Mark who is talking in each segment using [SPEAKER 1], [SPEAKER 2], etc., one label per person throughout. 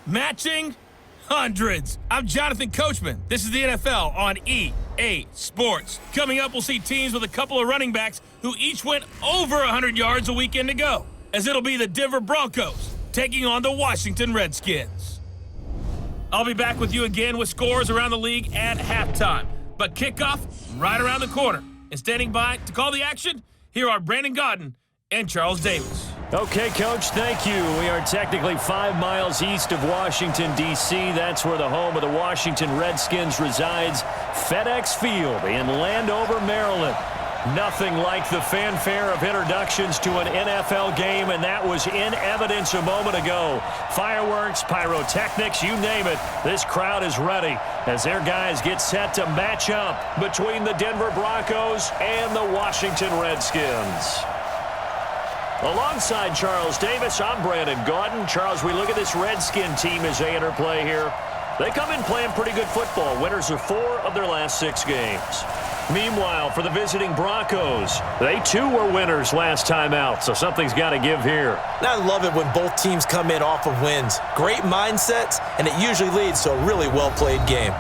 [SPEAKER 1] Matching hundreds. I'm Jonathan Coachman. This is the NFL on EA Sports. Coming up, we'll see teams with a couple of running backs who each went over 100 yards a weekend ago, as it'll be the Denver Broncos taking on the Washington Redskins. I'll be back with you again with scores around the league at halftime, but kickoff right around the corner. And standing by to call the action, here are Brandon Godden and Charles Davis.
[SPEAKER 2] Okay, Coach, thank you. We are technically 5 miles east of Washington, D.C. That's where the home of the Washington Redskins resides, FedEx Field in Landover, Maryland. Nothing like the fanfare of introductions to an NFL game, and that was in evidence a moment ago. Fireworks, pyrotechnics, you name it. This crowd is ready as their guys get set to match up between the Denver Broncos and the Washington Redskins. Alongside Charles Davis, I'm Brandon Gaudin. Charles, we look at this Redskin team as they enter play here. They come in playing pretty good football. Winners of 4 of their last 6 games. Meanwhile, for the visiting Broncos, they too were winners last time out, so something's got to give here.
[SPEAKER 3] I love it when both teams come in off of wins. Great mindsets, and it usually leads to a really well-played game.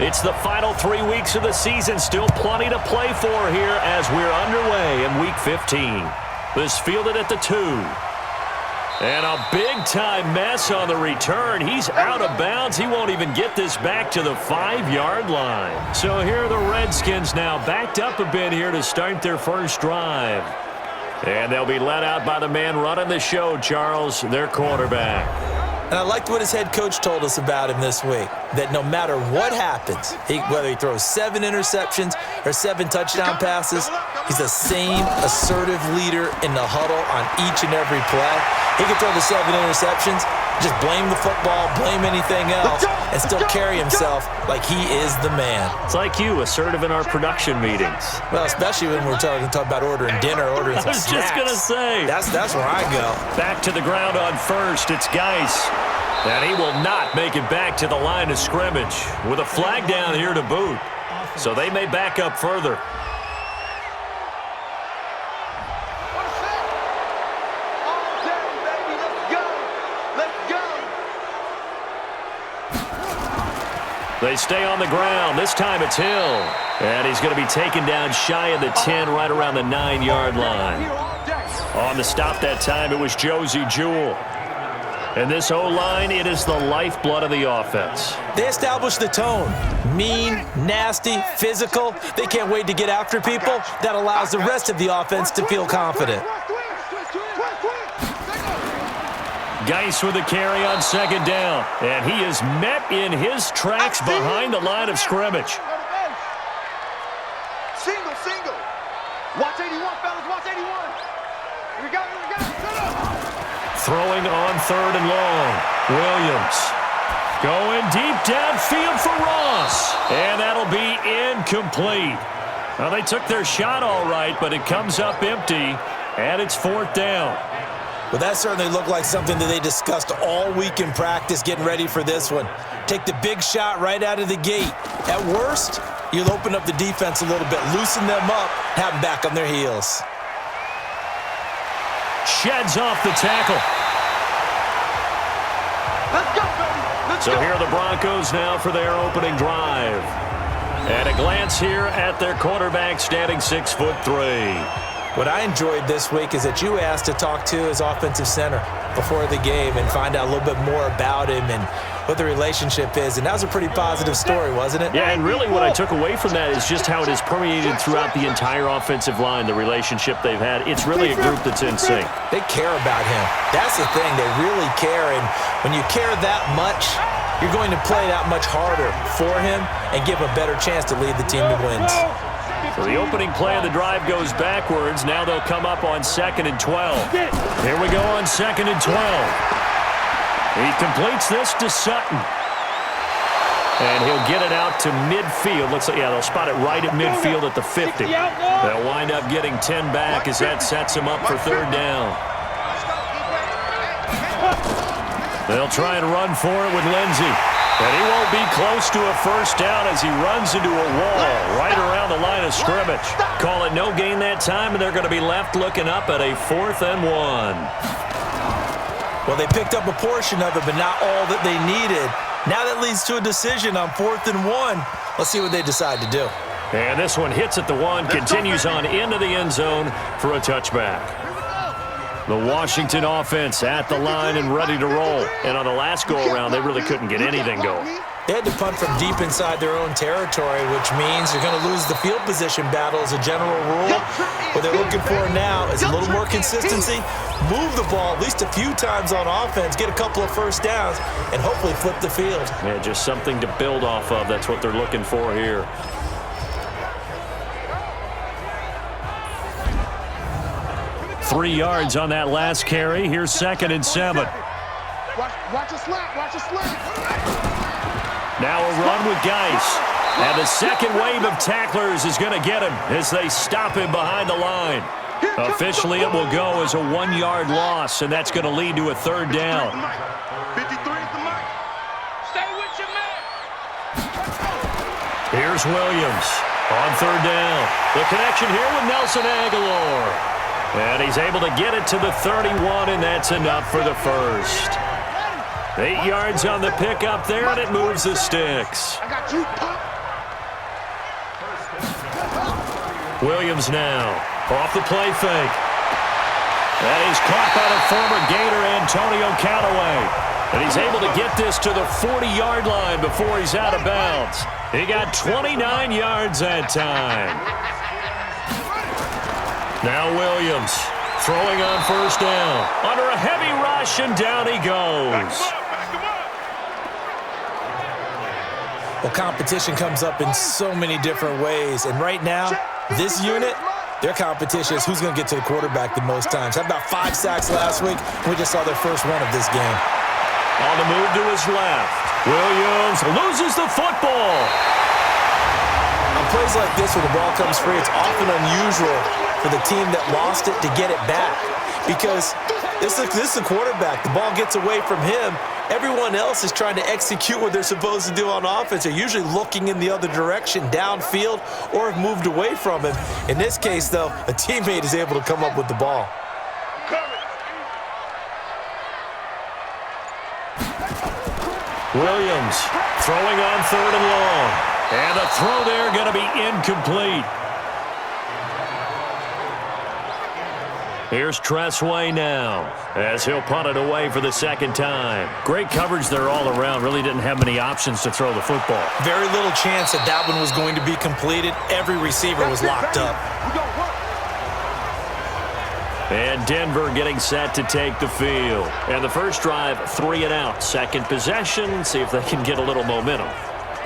[SPEAKER 2] It's the final 3 weeks of the season. Still plenty to play for here as we're underway in Week 15. This fielded at the 2. And a big-time mess on the return. He's out of bounds. He won't even get this back to the 5-yard line. So here are the Redskins now backed up a bit here to start their first drive. And they'll be led out by the man running the show, Charles, their quarterback.
[SPEAKER 3] And I liked what his head coach told us about him this week, that no matter what happens, whether he throws 7 interceptions or 7 touchdown passes, he's the same assertive leader in the huddle on each and every play. He can throw the 7 interceptions, just blame the football, blame anything else, and still carry himself like he is the man.
[SPEAKER 2] It's like you, assertive in our production meetings.
[SPEAKER 3] Well, especially when we're talking about ordering dinner, ordering some snacks.
[SPEAKER 2] I was just going to say.
[SPEAKER 3] That's where I go.
[SPEAKER 2] Back to the ground on first. It's Geis. And he will not make it back to the line of scrimmage with a flag down here to boot. So they may back up further. They stay on the ground. This time it's Hill. And he's going to be taken down shy of the 10, right around the 9-yard line. On the stop that time, it was Josie Jewell. And this O-line, it is the lifeblood of the offense.
[SPEAKER 3] They establish the tone. Mean, nasty, physical. They can't wait to get after people. That allows the rest of the offense to feel confident.
[SPEAKER 2] Geis with a carry on second down. And he is met in his tracks behind the line of scrimmage.
[SPEAKER 4] Single. Watch 81, fellas. Watch 81. Here we go.
[SPEAKER 2] Throwing on 3rd and long. Williams going deep downfield for Ross. And that'll be incomplete. Well, they took their shot all right, but it comes up empty, and it's 4th down.
[SPEAKER 3] Well, that certainly looked like something that they discussed all week in practice getting ready for this one. Take the big shot right out of the gate. At worst, you'll open up the defense a little bit, loosen them up, have them back on their heels.
[SPEAKER 2] Sheds off the tackle.
[SPEAKER 4] Let's go, baby.
[SPEAKER 2] So here are the Broncos now for their opening drive. And a glance here at their quarterback standing 6'3".
[SPEAKER 3] What I enjoyed this week is that you asked to talk to his offensive center before the game and find out a little bit more about him and what the relationship is. And that was a pretty positive story, wasn't it?
[SPEAKER 2] Yeah, and really what I took away from that is just how it has permeated throughout the entire offensive line, the relationship they've had. It's really a group that's in sync.
[SPEAKER 3] They care about him. That's the thing. They really care. And when you care that much, you're going to play that much harder for him and give him a better chance to lead the team to wins.
[SPEAKER 2] So the opening play of the drive goes backwards. Now they'll come up on 2nd and 12. Here we go on 2nd and 12. He completes this to Sutton. And he'll get it out to midfield. Looks like, yeah, they'll spot it right at midfield at the 50. They'll wind up getting 10 back as that sets them up for 3rd down. They'll try and run for it with Lindsey. And he won't be close to a 1st down as he runs into a wall right around the line of scrimmage. Call it no gain that time, and they're going to be left looking up at a 4th and 1.
[SPEAKER 3] Well, they picked up a portion of it, but not all that they needed. Now that leads to a decision on 4th and 1. Let's see what they decide to do.
[SPEAKER 2] And this one hits at the 1, continues on into the end zone for a touchback. The Washington offense at the line and ready to roll. And on the last go-around, they really couldn't get anything going.
[SPEAKER 3] They had to punt from deep inside their own territory, which means you're going to lose the field position battle as a general rule. What they're looking for now is a little more consistency, move the ball at least a few times on offense, get a couple of 1st downs, and hopefully flip the field.
[SPEAKER 2] Yeah, just something to build off of. That's what they're looking for here. Three yards on that last carry. Here's 2nd and 7.
[SPEAKER 4] Watch a slap. Watch a slap.
[SPEAKER 2] Now a run with Geis. And the second wave of tacklers is going to get him as they stop him behind the line. Officially, it will go as a 1-yard loss, and that's going to lead to a 3rd down.
[SPEAKER 4] 53 is the mic. Stay with your man.
[SPEAKER 2] Here's Williams on 3rd down. The connection here with Nelson Aguilar. And he's able to get it to the 31, and that's enough for the 1st. 8 yards on the pickup there, and it moves the sticks.
[SPEAKER 4] I got you, Pop.
[SPEAKER 2] Williams now off the play fake. That is caught by the former Gator Antonio Callaway. And he's able to get this to the 40-yard line before he's out of bounds. He got 29 yards that time. Now Williams throwing on 1st down. Under a heavy rush, and down he goes.
[SPEAKER 3] Well, competition comes up in so many different ways. And right now, this unit, their competition is who's going to get to the quarterback the most times. Had about 5 sacks last week. We just saw their first one of this game.
[SPEAKER 2] On the move to his left. Williams loses the football.
[SPEAKER 3] On plays like this where the ball comes free, it's often unusual for the team that lost it to get it back. Because this is the quarterback. The ball gets away from him. Everyone else is trying to execute what they're supposed to do on offense. They're usually looking in the other direction, downfield, or have moved away from him. In this case, though, a teammate is able to come up with the ball.
[SPEAKER 2] Williams throwing on 3rd and long. And the throw there going to be incomplete. Here's Tressway now as he'll punt it away for the 2nd time. Great coverage there all around. Really didn't have many options to throw the football.
[SPEAKER 3] Very little chance that one was going to be completed. Every receiver was locked up.
[SPEAKER 2] And Denver getting set to take the field. And the first drive, 3 and out. Second possession, see if they can get a little momentum.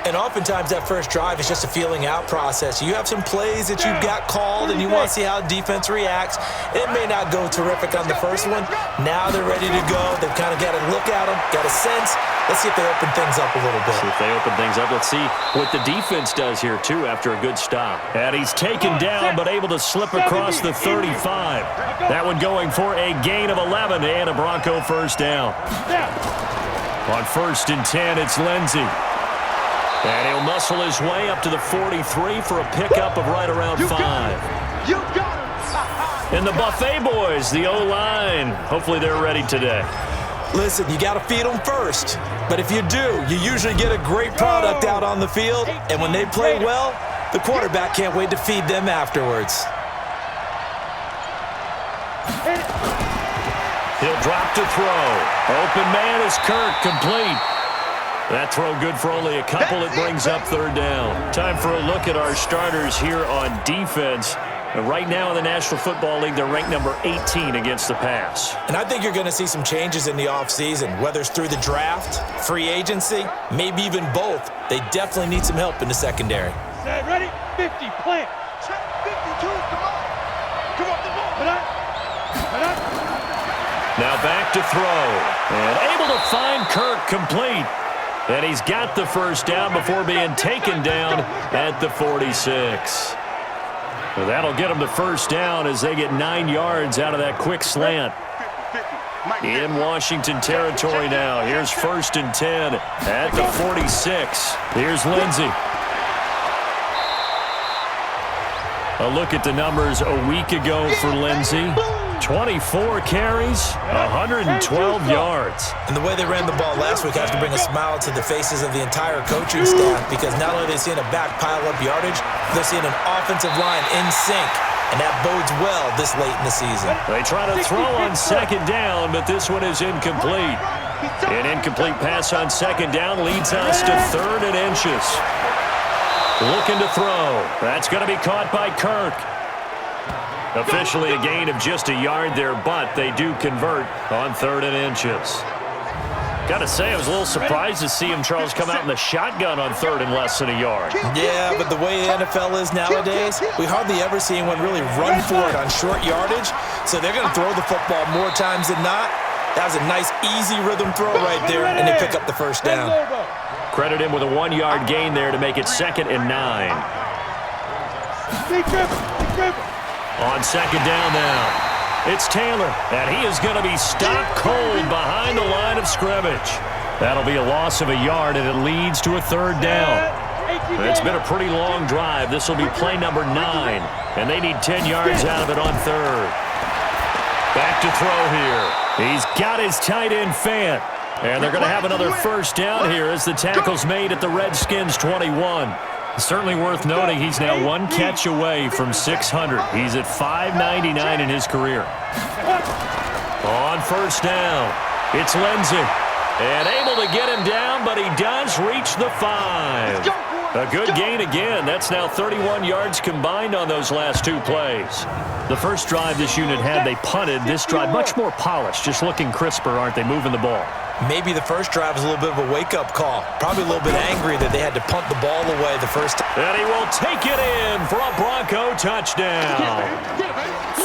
[SPEAKER 3] And oftentimes that first drive is just a feeling out process. You have some plays that you've got called and you want to see how defense reacts. It may not go terrific on the first one. Now they're ready to go. They've kind of got to look at them, got a sense. Let's see if they open things up a little bit.
[SPEAKER 2] See if they open things up. Let's see what the defense does here, too, after a good stop. And he's taken down but able to slip across the 35. That one going for a gain of 11 and a Bronco 1st down. On 1st and 10, it's Lindsey. And he'll muscle his way up to the 43 for a pickup of right around 5. And the Buffet boys, the O-line, hopefully they're ready today.
[SPEAKER 3] Listen, you got to feed them first. But if you do, you usually get a great product out on the field. And when they play well, the quarterback can't wait to feed them afterwards.
[SPEAKER 2] He'll drop to throw. Open man is Kirk, complete. That throw good for only a couple. It brings up 3rd down. Time for a look at our starters here on defense. And right now in the National Football League, they're ranked number 18 against the pass.
[SPEAKER 3] And I think you're going to see some changes in the offseason, whether it's through the draft, free agency, maybe even both. They definitely need some help in the secondary.
[SPEAKER 4] Ready? 50, plant.
[SPEAKER 2] Now back to throw. And able to find Kirk complete. And he's got the first down before being taken down at the 46. Well, that'll get them the first down as they get 9 yards out of that quick slant. In Washington territory now. Here's 1st and 10 at the 46. Here's Lindsey. A look at the numbers a week ago for Lindsey. 24 carries, 112 yards.
[SPEAKER 3] And the way they ran the ball last week has to bring a smile to the faces of the entire coaching staff, because not only are they seeing a back pile up yardage, they're seeing an offensive line in sync, and that bodes well this late in the season.
[SPEAKER 2] They try to throw on 2nd down, but this one is incomplete. An incomplete pass on 2nd down leads us to 3rd and inches. Looking to throw. That's going to be caught by Kirk. Officially a gain of just a yard there, but they do convert on 3rd and inches. Got to say, I was a little surprised to see him, Charles, come out in the shotgun on 3rd and less than a yard.
[SPEAKER 3] Yeah, but the way the NFL is nowadays, we hardly ever see anyone really run for it on short yardage, so they're going to throw the football more times than not. That was a nice, easy rhythm throw right there, and they pick up the first down.
[SPEAKER 2] Credit him with a 1-yard gain there to make it 2nd and 9. On 2nd down now, it's Taylor, and he is going to be stopped cold behind the line of scrimmage. That'll be a loss of a yard, and it leads to a 3rd down. It's been a pretty long drive. This will be play number 9, and they need 10 yards out of it on 3rd. Back to throw here. He's got his tight end Fant, and they're going to have another first down here as the tackle's made at the Redskins 21. Certainly worth noting he's now 1 catch away from 600. He's at 599 in his career. On 1st down, it's Lindsey. And able to get him down, but he does reach the 5. A good gain again. That's now 31 yards combined on those last 2 plays. The first drive this unit had, they punted. This drive, much more polished, just looking crisper, aren't they, moving the ball?
[SPEAKER 3] Maybe the first drive was a little bit of a wake-up call. Probably a little bit angry that they had to punt the ball away the first time.
[SPEAKER 2] And he will take it in for a Bronco touchdown.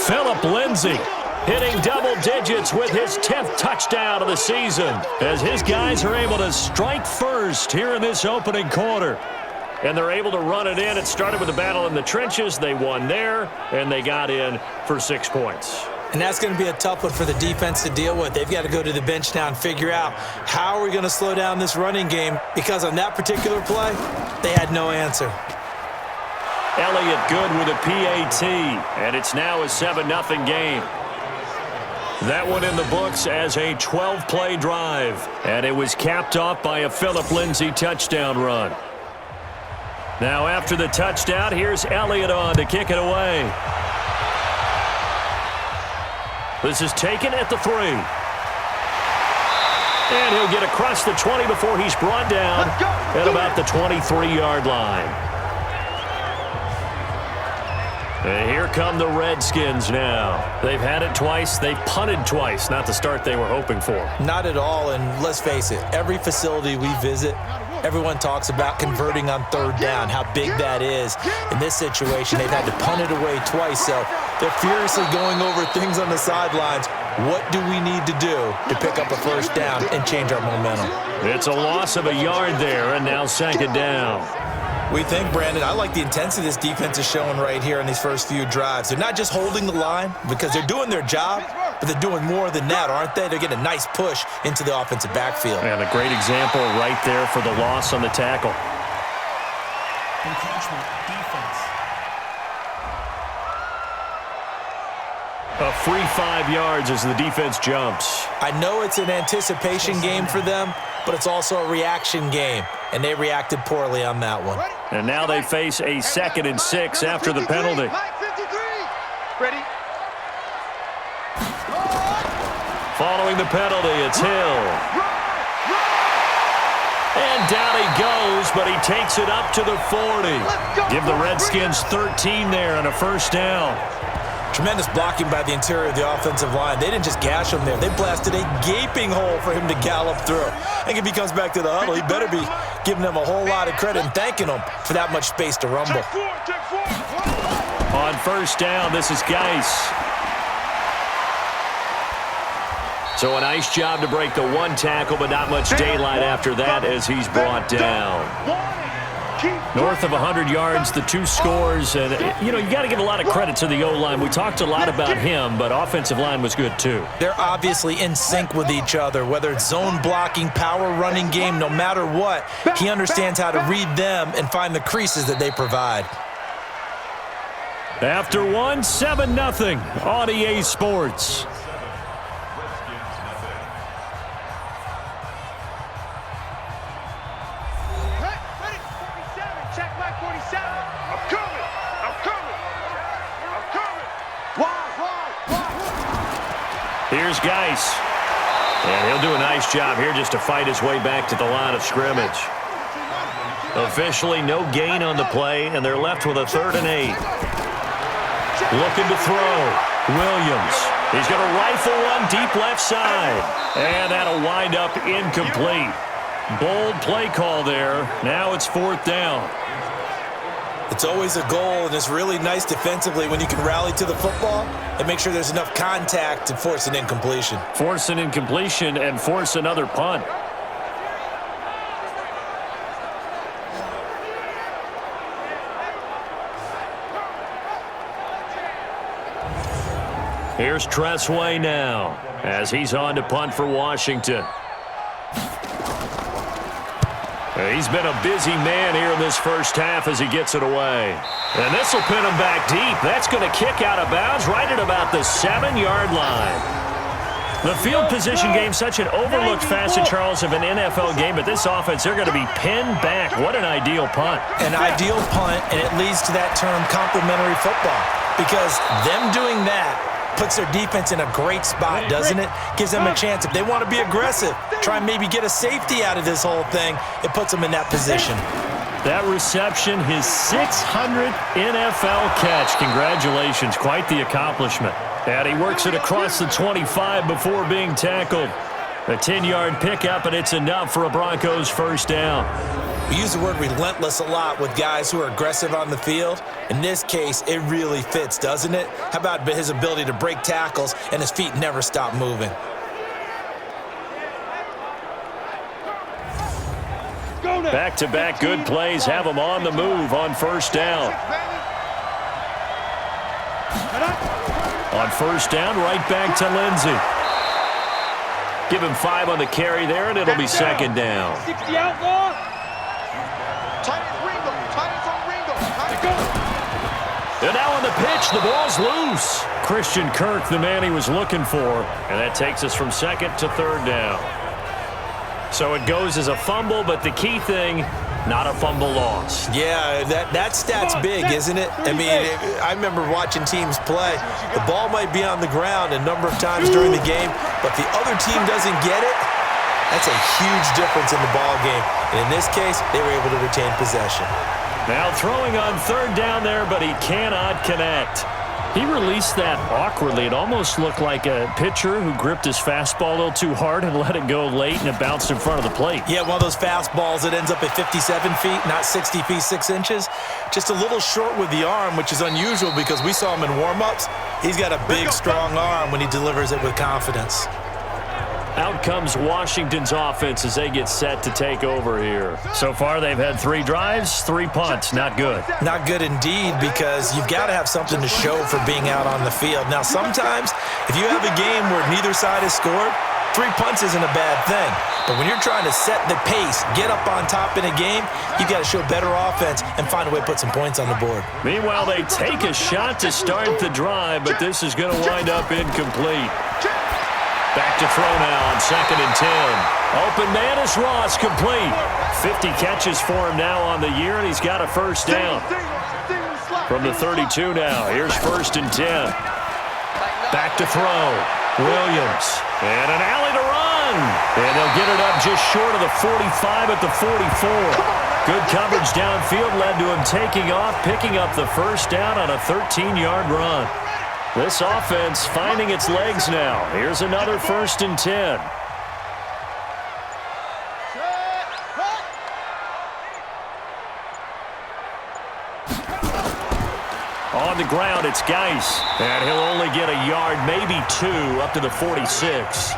[SPEAKER 2] Philip Lindsey hitting double digits with his 10th touchdown of the season, as his guys are able to strike first here in this opening quarter. And they're able to run it in. It started with a battle in the trenches. They won there, and they got in for 6 points.
[SPEAKER 3] And that's going to be a tough one for the defense to deal with. They've got to go to the bench now and figure out how are we going to slow down this running game, because on that particular play, they had no answer.
[SPEAKER 2] Elliott good with a PAT, and it's now a 7-0 game. That one in the books as a 12-play drive, and it was capped off by a Philip Lindsey touchdown run. Now after the touchdown, here's Elliott on to kick it away. This is taken at the 3. And he'll get across the 20 before he's brought down at about the 23-yard line. And here come the Redskins now. They've had it twice. They've punted twice. Not the start they were hoping for.
[SPEAKER 3] Not at all, and let's face it, every facility we visit, everyone talks about converting on 3rd down, how big that is. In this situation, they've had to punt it away twice, so they're furiously going over things on the sidelines. What do we need to do to pick up a first down and change our momentum?
[SPEAKER 2] It's a loss of a yard there, and now 2nd down.
[SPEAKER 3] We think, Brandon, I like the intensity this defense is showing right here in these first few drives. They're not just holding the line because they're doing their job, but they're doing more than that, aren't they? They're getting a nice push into the offensive backfield.
[SPEAKER 2] And a great example right there for the loss on the tackle.
[SPEAKER 5] Encroachment defense.
[SPEAKER 2] A free 5 yards as the defense jumps.
[SPEAKER 3] I know it's an anticipation game for them, but it's also a reaction game, and they reacted poorly on that one.
[SPEAKER 2] And now they face a 2nd and 6 after the penalty.
[SPEAKER 4] Ready?
[SPEAKER 2] Following the penalty, it's Hill. And down he goes, but he takes it up to the 40. Give the Redskins 13 there and a first down.
[SPEAKER 3] Tremendous blocking by the interior of the offensive line. They didn't just gash him there. They blasted a gaping hole for him to gallop through. I think if he comes back to the huddle, he better be giving them a whole lot of credit and thanking them for that much space to rumble.
[SPEAKER 2] On On first down, this is Geis. So a nice job to break the one tackle, but not much daylight after that as he's brought down. North of 100 yards, the 2 scores. And, you got to give a lot of credit to the O-line. We talked a lot about him, but offensive line was good too.
[SPEAKER 3] They're obviously in sync with each other, whether it's zone blocking, power running game, no matter what. He understands how to read them and find the creases that they provide.
[SPEAKER 2] After one, 7-0 on EA Sports. Here's Geis. And he'll do a nice job here just to fight his way back to the line of scrimmage. Officially no gain on the play, and they're left with a 3rd and 8. Looking to throw. Williams. He's going to rifle one deep left side. And that'll wind up incomplete. Bold play call there. Now it's 4th down.
[SPEAKER 3] It's always a goal, and it's really nice defensively when you can rally to the football and make sure there's enough contact to force an incompletion.
[SPEAKER 2] Force an incompletion and force another punt. Here's Tressway now as he's on to punt for Washington. He's been a busy man here in this first half as he gets it away. And this will pin him back deep. That's going to kick out of bounds right at about the 7-yard line. The field position game, such an overlooked facet, Charles, of an NFL game, but this offense, they're going to be pinned back. What an ideal punt.
[SPEAKER 3] An ideal punt, and it leads to that term complementary football, because them doing that puts their defense in a great spot, doesn't it? Gives them a chance. If they want to be aggressive, try and maybe get a safety out of this whole thing, it puts them in that position.
[SPEAKER 2] That reception, his 600th NFL catch. Congratulations. Quite the accomplishment. And he works it across the 25 before being tackled. A 10-yard pickup, and it's enough for a Broncos first down.
[SPEAKER 3] We use the word relentless a lot with guys who are aggressive on the field. In this case, it really fits, doesn't it? How about his ability to break tackles and his feet never stop moving?
[SPEAKER 2] Back-to-back good plays have him on the move on first down. On first down, right back to Lindsey. Give him 5 on the carry there, and it'll be 2nd down.
[SPEAKER 4] 60 outlaw.
[SPEAKER 2] And now on the pitch, the ball's loose. Christian Kirk, the man he was looking for. And that takes us from 2nd to 3rd down. So it goes as a fumble, but the key thing, not a fumble loss.
[SPEAKER 3] Yeah, that stat's big, isn't it? I mean, I remember watching teams play. The ball might be on the ground a number of times during the game, but the other team doesn't get it. That's a huge difference in the ball game. And in this case, they were able to retain possession.
[SPEAKER 2] Now throwing on 3rd down there, but he cannot connect. He released that awkwardly. It almost looked like a pitcher who gripped his fastball a little too hard and let it go late, and it bounced in front of the plate.
[SPEAKER 3] Yeah, one of those fastballs that ends up at 57 feet, not 60 feet, 6 inches. Just a little short with the arm, which is unusual because we saw him in warm-ups. He's got a big, strong arm when he delivers it with confidence.
[SPEAKER 2] Out comes Washington's offense as they get set to take over here. So far, they've had 3 drives, 3 punts. Not good.
[SPEAKER 3] Not good indeed, because you've got to have something to show for being out on the field. Now, sometimes, if you have a game where neither side has scored, 3 punts isn't a bad thing. But when you're trying to set the pace, get up on top in a game, you've got to show better offense and find a way to put some points on the board.
[SPEAKER 2] Meanwhile, they take a shot to start the drive, but this is going to wind up incomplete. Back to throw now on 2nd and 10. Open man is Ross, complete. 50 catches for him now on the year, and he's got a first down. From the 32 now, here's 1st and 10. Back to throw. Williams. And an alley to run. And they'll get it up just short of the 45 at the 44. Good coverage downfield led to him taking off, picking up the first down on a 13-yard run. This offense finding its legs now. Here's another 1st and 10. On the ground, it's Geis. And he'll only get a yard, maybe 2, up to the 46.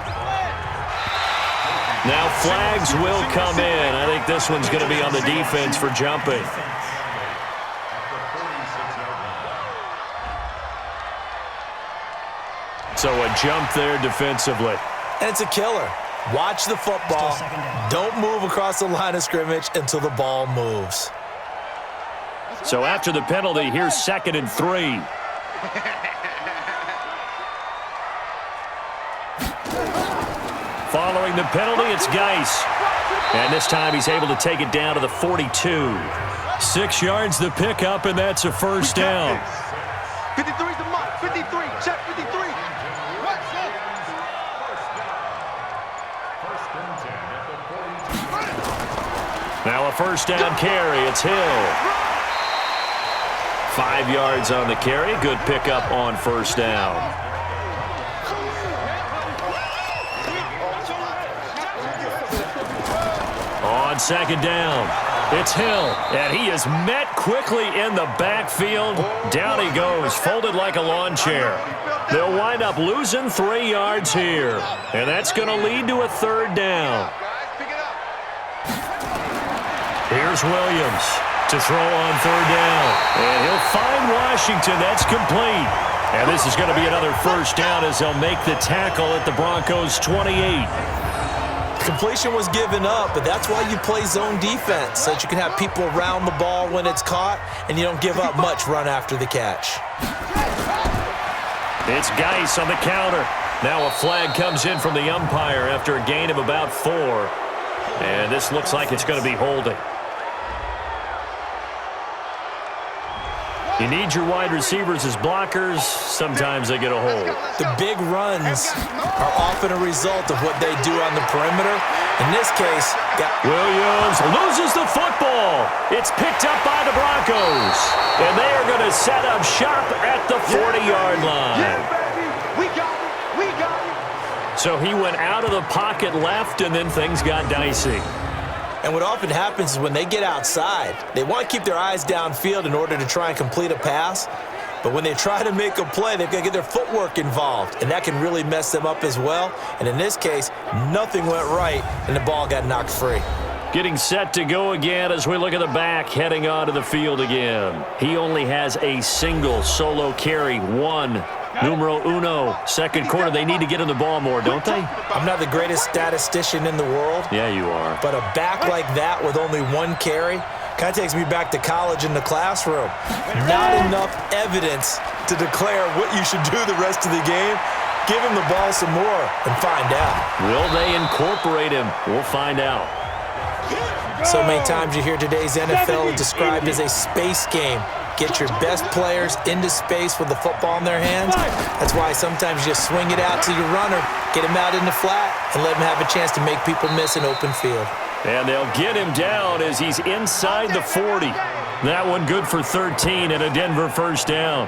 [SPEAKER 2] Now flags will come in. I think this one's going to be on the defense for jumping. So a jump there defensively.
[SPEAKER 3] And it's a killer. Watch the football. Don't move across the line of scrimmage until the ball moves.
[SPEAKER 2] So after the penalty, here's 2nd and 3. Following the penalty, it's Geis. And this time he's able to take it down to the 42. 6 yards the pickup, and that's a first down.
[SPEAKER 4] 53's the mark. 53. Check 53.
[SPEAKER 2] Now a first down carry. It's Hill. 5 yards on the carry. Good pickup on first down. On 2nd down, it's Hill, and he is met quickly in the backfield. Down he goes, folded like a lawn chair. They'll wind up losing 3 yards here, and that's going to lead to a 3rd down. Here's Williams to throw on 3rd down, and he'll find Washington. That's complete. And this is going to be another first down as they'll make the tackle at the Broncos' 28.
[SPEAKER 3] Completion was given up, but that's why you play zone defense, so that you can have people around the ball when it's caught, and you don't give up much run after the catch.
[SPEAKER 2] It's Geis on the counter. Now a flag comes in from the umpire after a gain of about 4. And this looks like it's going to be holding. You need your wide receivers as blockers. Sometimes they get a hold.
[SPEAKER 3] The big runs are often a result of what they do on the perimeter. In this case,
[SPEAKER 2] Williams loses the football. It's picked up by the Broncos. And they are going to set up shop at the 40-yard line.
[SPEAKER 4] We got it. We got it.
[SPEAKER 2] So he went out of the pocket left, and then things got dicey.
[SPEAKER 3] And what often happens is when they get outside, they want to keep their eyes downfield in order to try and complete a pass. But when they try to make a play, they've got to get their footwork involved, and that can really mess them up as well. And in this case, nothing went right, and the ball got knocked free.
[SPEAKER 2] Getting set to go again as we look at the back, heading onto the field again. He only has a single solo carry, 1. Numero uno, 2nd quarter. They need to get in the ball more, don't they?
[SPEAKER 3] I'm not the greatest statistician in the world.
[SPEAKER 2] Yeah, you are.
[SPEAKER 3] But a back like that with only 1 carry kind of takes me back to college in the classroom. Not enough evidence to declare what you should do the rest of the game. Give him the ball some more and find out.
[SPEAKER 2] Will they incorporate him? We'll find out.
[SPEAKER 3] So many times you hear today's NFL described as a space game. Get your best players into space with the football in their hands. That's why sometimes you just swing it out to your runner, get him out in the flat, and let him have a chance to make people miss an open field.
[SPEAKER 2] And they'll get him down as he's inside the 40. That one good for 13 and a Denver first down.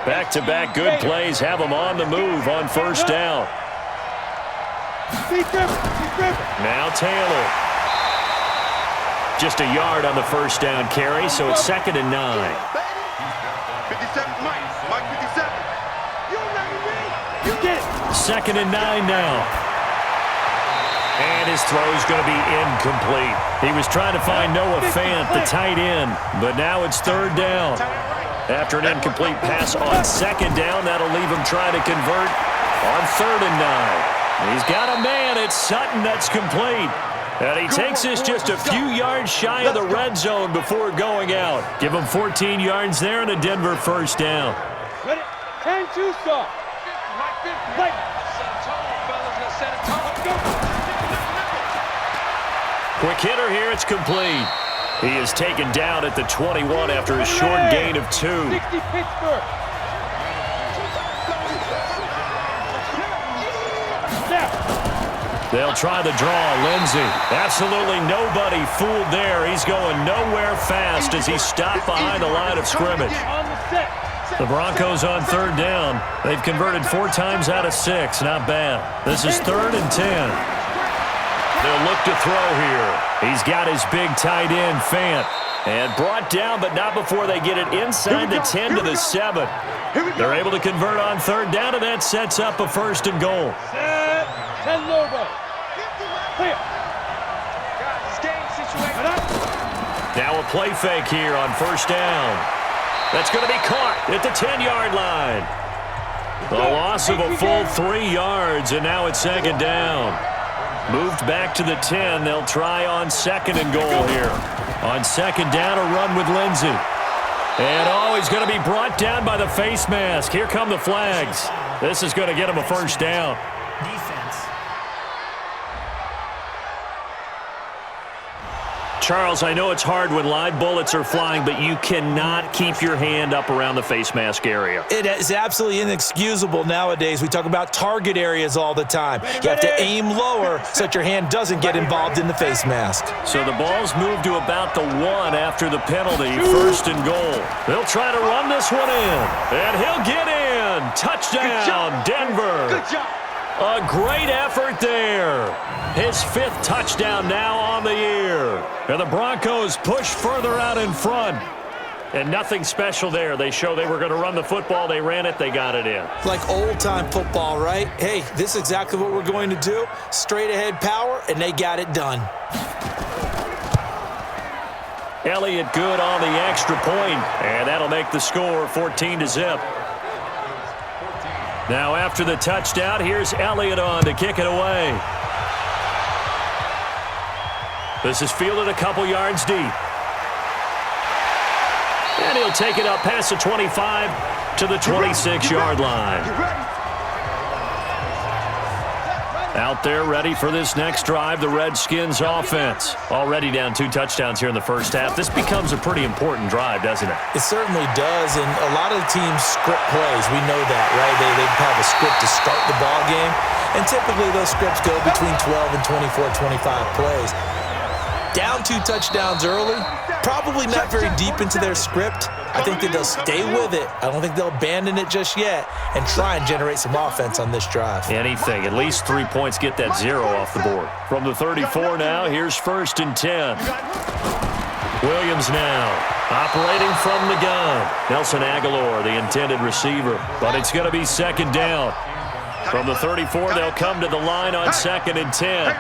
[SPEAKER 2] Back-to-back good plays have them on the move on first down. Now Taylor. Just a yard on the first down carry, so it's 2nd and 9.
[SPEAKER 4] 57, Mike 57. You get it.
[SPEAKER 2] 2nd and 9 now. And his throw's going to be incomplete. He was trying to find Noah Fant, the tight end, but now it's 3rd down. After an incomplete pass on 2nd down, that'll leave him trying to convert on 3rd and 9. He's got a man. It's Sutton that's complete. And he takes us just a few yards shy of the red zone before going out. Give him 14 yards there and a Denver first down.
[SPEAKER 5] Ready? 10-2 start.
[SPEAKER 2] Quick hitter here. It's complete. He is taken down at the 21 after a short gain of 2.
[SPEAKER 5] 60 Pittsburgh.
[SPEAKER 2] They'll try the draw. Lindsey. Absolutely nobody fooled there. He's going nowhere fast as he's stopped behind the line of scrimmage. The Broncos on 3rd down. They've converted 4 times out of 6. Not bad. This is 3rd and 10. They'll look to throw here. He's got his big tight end, Fant. And brought down, but not before they get it inside the 10 to the 7. They're able to convert on third down, and that sets up a 1st and goal.
[SPEAKER 5] Set. 10 logo. Clear.
[SPEAKER 2] Now a play fake here on 1st down. That's going to be caught at the 10-yard line. A loss of a full 3 yards, and now it's 2nd down. Moved back to the 10. They'll try on 2nd and goal here. On 2nd down, a run with Lindsey. And, he's going to be brought down by the face mask. Here come the flags. This is going to get him a 1st down. Charles, I know it's hard when live bullets are flying, but you cannot keep your hand up around the face mask area.
[SPEAKER 3] It is absolutely inexcusable nowadays. We talk about target areas all the time. You have to aim lower so that your hand doesn't get involved in the face mask.
[SPEAKER 2] So the ball's moved to about the 1 after the penalty, 1st and goal. They'll try to run this one in, and he'll get in. Touchdown, Denver.
[SPEAKER 4] Good job.
[SPEAKER 2] A great effort there. His 5th touchdown now on the year. And the Broncos push further out in front. And nothing special there. They show they were going to run the football. They ran it. They got it in.
[SPEAKER 3] Like old-time football, right? Hey, this is exactly what we're going to do. Straight-ahead power, and they got it done.
[SPEAKER 2] Elliott good on the extra point. And that'll make the score 14-0. Now after the touchdown, here's Elliott on to kick it away. This is fielded a couple yards deep. And he'll take it up past the 25 to the 26-yard line. Out there ready for this next drive, the Redskins offense. Already down 2 touchdowns here in the first half. This becomes a pretty important drive, doesn't it?
[SPEAKER 3] It certainly does, and a lot of teams script plays. We know that, right? They have a script to start the ball game, and typically those scripts go between 12 and 24, 25 plays. Down 2 touchdowns early, probably not very deep into their script. I think that they'll stay with it. I don't think they'll abandon it just yet and try and generate some offense on this drive.
[SPEAKER 2] Anything. At least 3 points, get that 0 off the board. From the 34 now, here's 1st and 10. Williams now operating from the gun. Nelson Aguilar, the intended receiver. But it's going to be 2nd down. From the 34, they'll come to the line on 2nd and 10.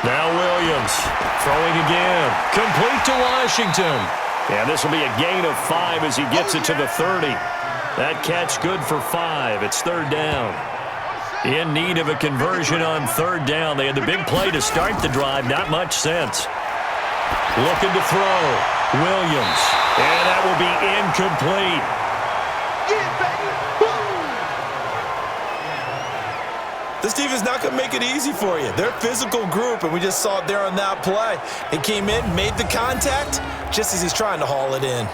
[SPEAKER 2] Now Williams throwing again. Complete to Washington. And this will be a gain of 5 as he gets it to the 30. That catch good for 5. It's 3rd down. In need of a conversion on 3rd down. They had the big play to start the drive. Not much sense. Looking to throw. Williams. And that will be incomplete.
[SPEAKER 3] This team is not going to make it easy for you. They're a physical group, and we just saw it there on that play. He came in, made the contact, just as he's trying to haul it in.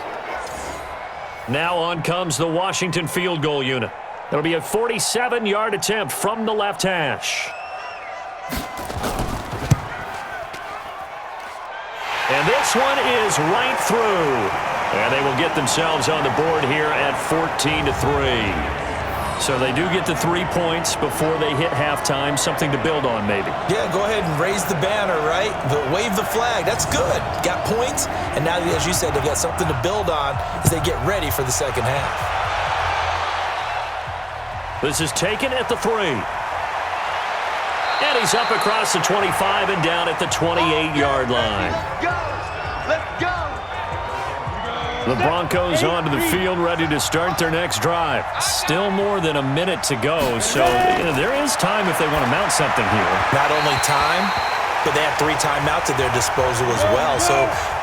[SPEAKER 2] Now on comes the Washington field goal unit. It'll be a 47-yard attempt from the left hash. And this one is right through. And they will get themselves on the board here at 14-3. So they do get the 3 points before they hit halftime. Something to build on, maybe.
[SPEAKER 3] Yeah, go ahead and raise the banner, right? But wave the flag. That's good. Got points. And now, as you said, they've got something to build on as they get ready for the second half.
[SPEAKER 2] This is taken at the 3. And he's up across the 25 and down at the 28-yard line.
[SPEAKER 4] Let's go.
[SPEAKER 2] The Broncos onto the field, ready to start their next drive. Still more than a minute to go, so there is time if they want to mount something here.
[SPEAKER 3] Not only time, but they have 3 timeouts at their disposal as well, so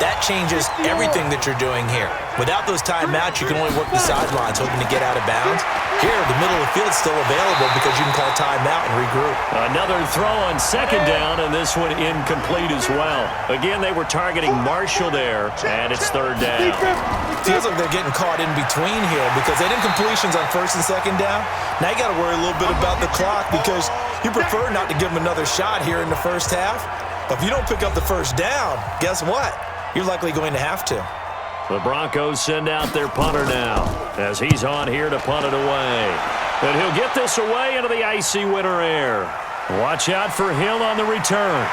[SPEAKER 3] that changes everything that you're doing here. Without those timeouts, you can only work the sidelines, hoping to get out of bounds. Here, the middle of the field is still available because you can call timeout and regroup.
[SPEAKER 2] Another throw on 2nd down, and this one incomplete as well. Again, they were targeting Marshall there, and it's 3rd down.
[SPEAKER 3] Feels like they're getting caught in between here because they did completions on 1st and 2nd down. Now you got to worry a little bit about the clock because you prefer not to give them another shot here in the first half. But if you don't pick up the 1st down, guess what? You're likely going to have to.
[SPEAKER 2] The Broncos send out their punter now as he's on here to punt it away. And he'll get this away into the icy winter air. Watch out for Hill on the return.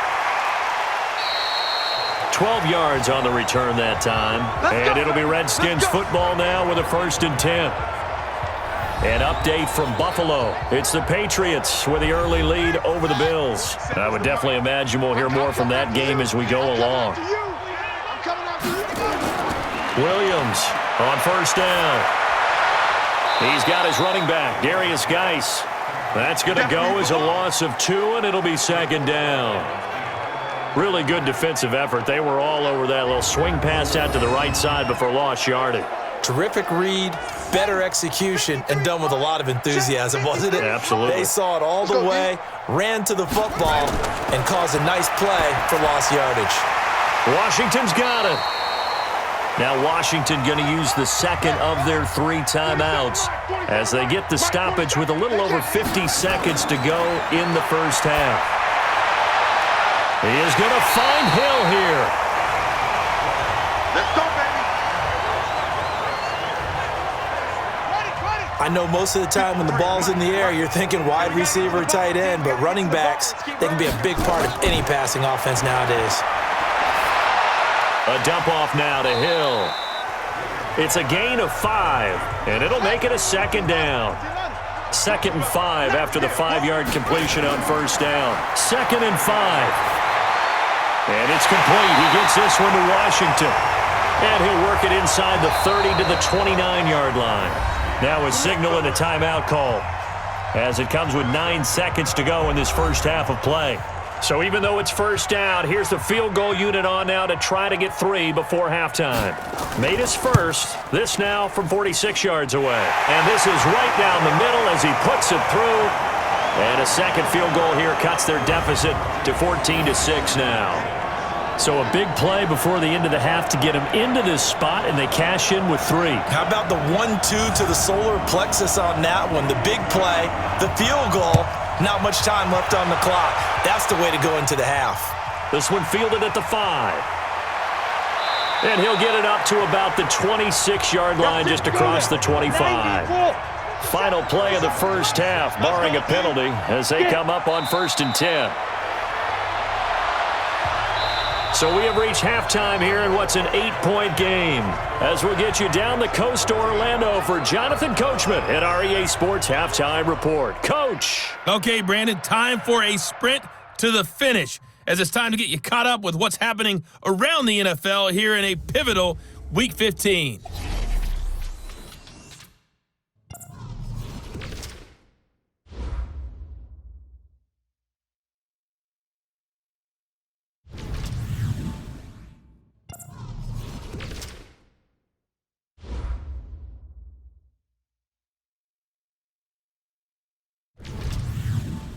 [SPEAKER 2] 12 yards on the return that time. And it'll be Redskins football now with a 1st and 10. An update from Buffalo. It's the Patriots with the early lead over the Bills. I would definitely imagine we'll hear more from that game as we go along. Williams on 1st down. He's got his running back, Darius Geis. That's going to go as a loss of 2, and it'll be 2nd down. Really good defensive effort. They were all over that little swing pass out to the right side before lost yardage.
[SPEAKER 3] Terrific read, better execution, and done with a lot of enthusiasm, wasn't it?
[SPEAKER 2] Absolutely.
[SPEAKER 3] They saw it all the way, ran to the football, and caused a nice play for lost yardage.
[SPEAKER 2] Washington's got it. Now Washington going to use the 2nd of their 3 timeouts as they get the stoppage with a little over 50 seconds to go in the first half. He is going to find Hill here.
[SPEAKER 4] Let's go, baby.
[SPEAKER 3] I know most of the time when the ball's in the air, you're thinking wide receiver, tight end, but running backs, they can be a big part of any passing offense nowadays.
[SPEAKER 2] A dump off now to Hill. It's a gain of 5, and it'll make it a 2nd down. 2nd and 5 after the 5-yard completion on 1st down. 2nd and 5. And it's complete. He gets this one to Washington. And he'll work it inside the 30 to the 29-yard line. Now a signal and a timeout call as it comes with 9 seconds to go in this first half of play. So even though it's 1st down, here's the field goal unit on now to try to get 3 before halftime. Made his first. This now from 46 yards away. And this is right down the middle as he puts it through. And a 2nd field goal here cuts their deficit to 14-6 now. So a big play before the end of the half to get him into this spot, and they cash in with 3.
[SPEAKER 3] How about the 1-2 to the solar plexus on that one? The big play, the field goal, not much time left on the clock. That's the way to go into the half.
[SPEAKER 2] This one fielded at the 5. And he'll get it up to about the 26-yard line just across the 25. Final play of the first half, barring a penalty, as they come up on 1st and 10. So we have reached halftime here in what's an 8-point game. As we'll get you down the coast to Orlando for Jonathan Coachman at our EA Sports Halftime Report. Coach!
[SPEAKER 1] Okay, Brandon, time for a sprint to the finish, as it's time to get you caught up with what's happening around the NFL here in a pivotal Week 15.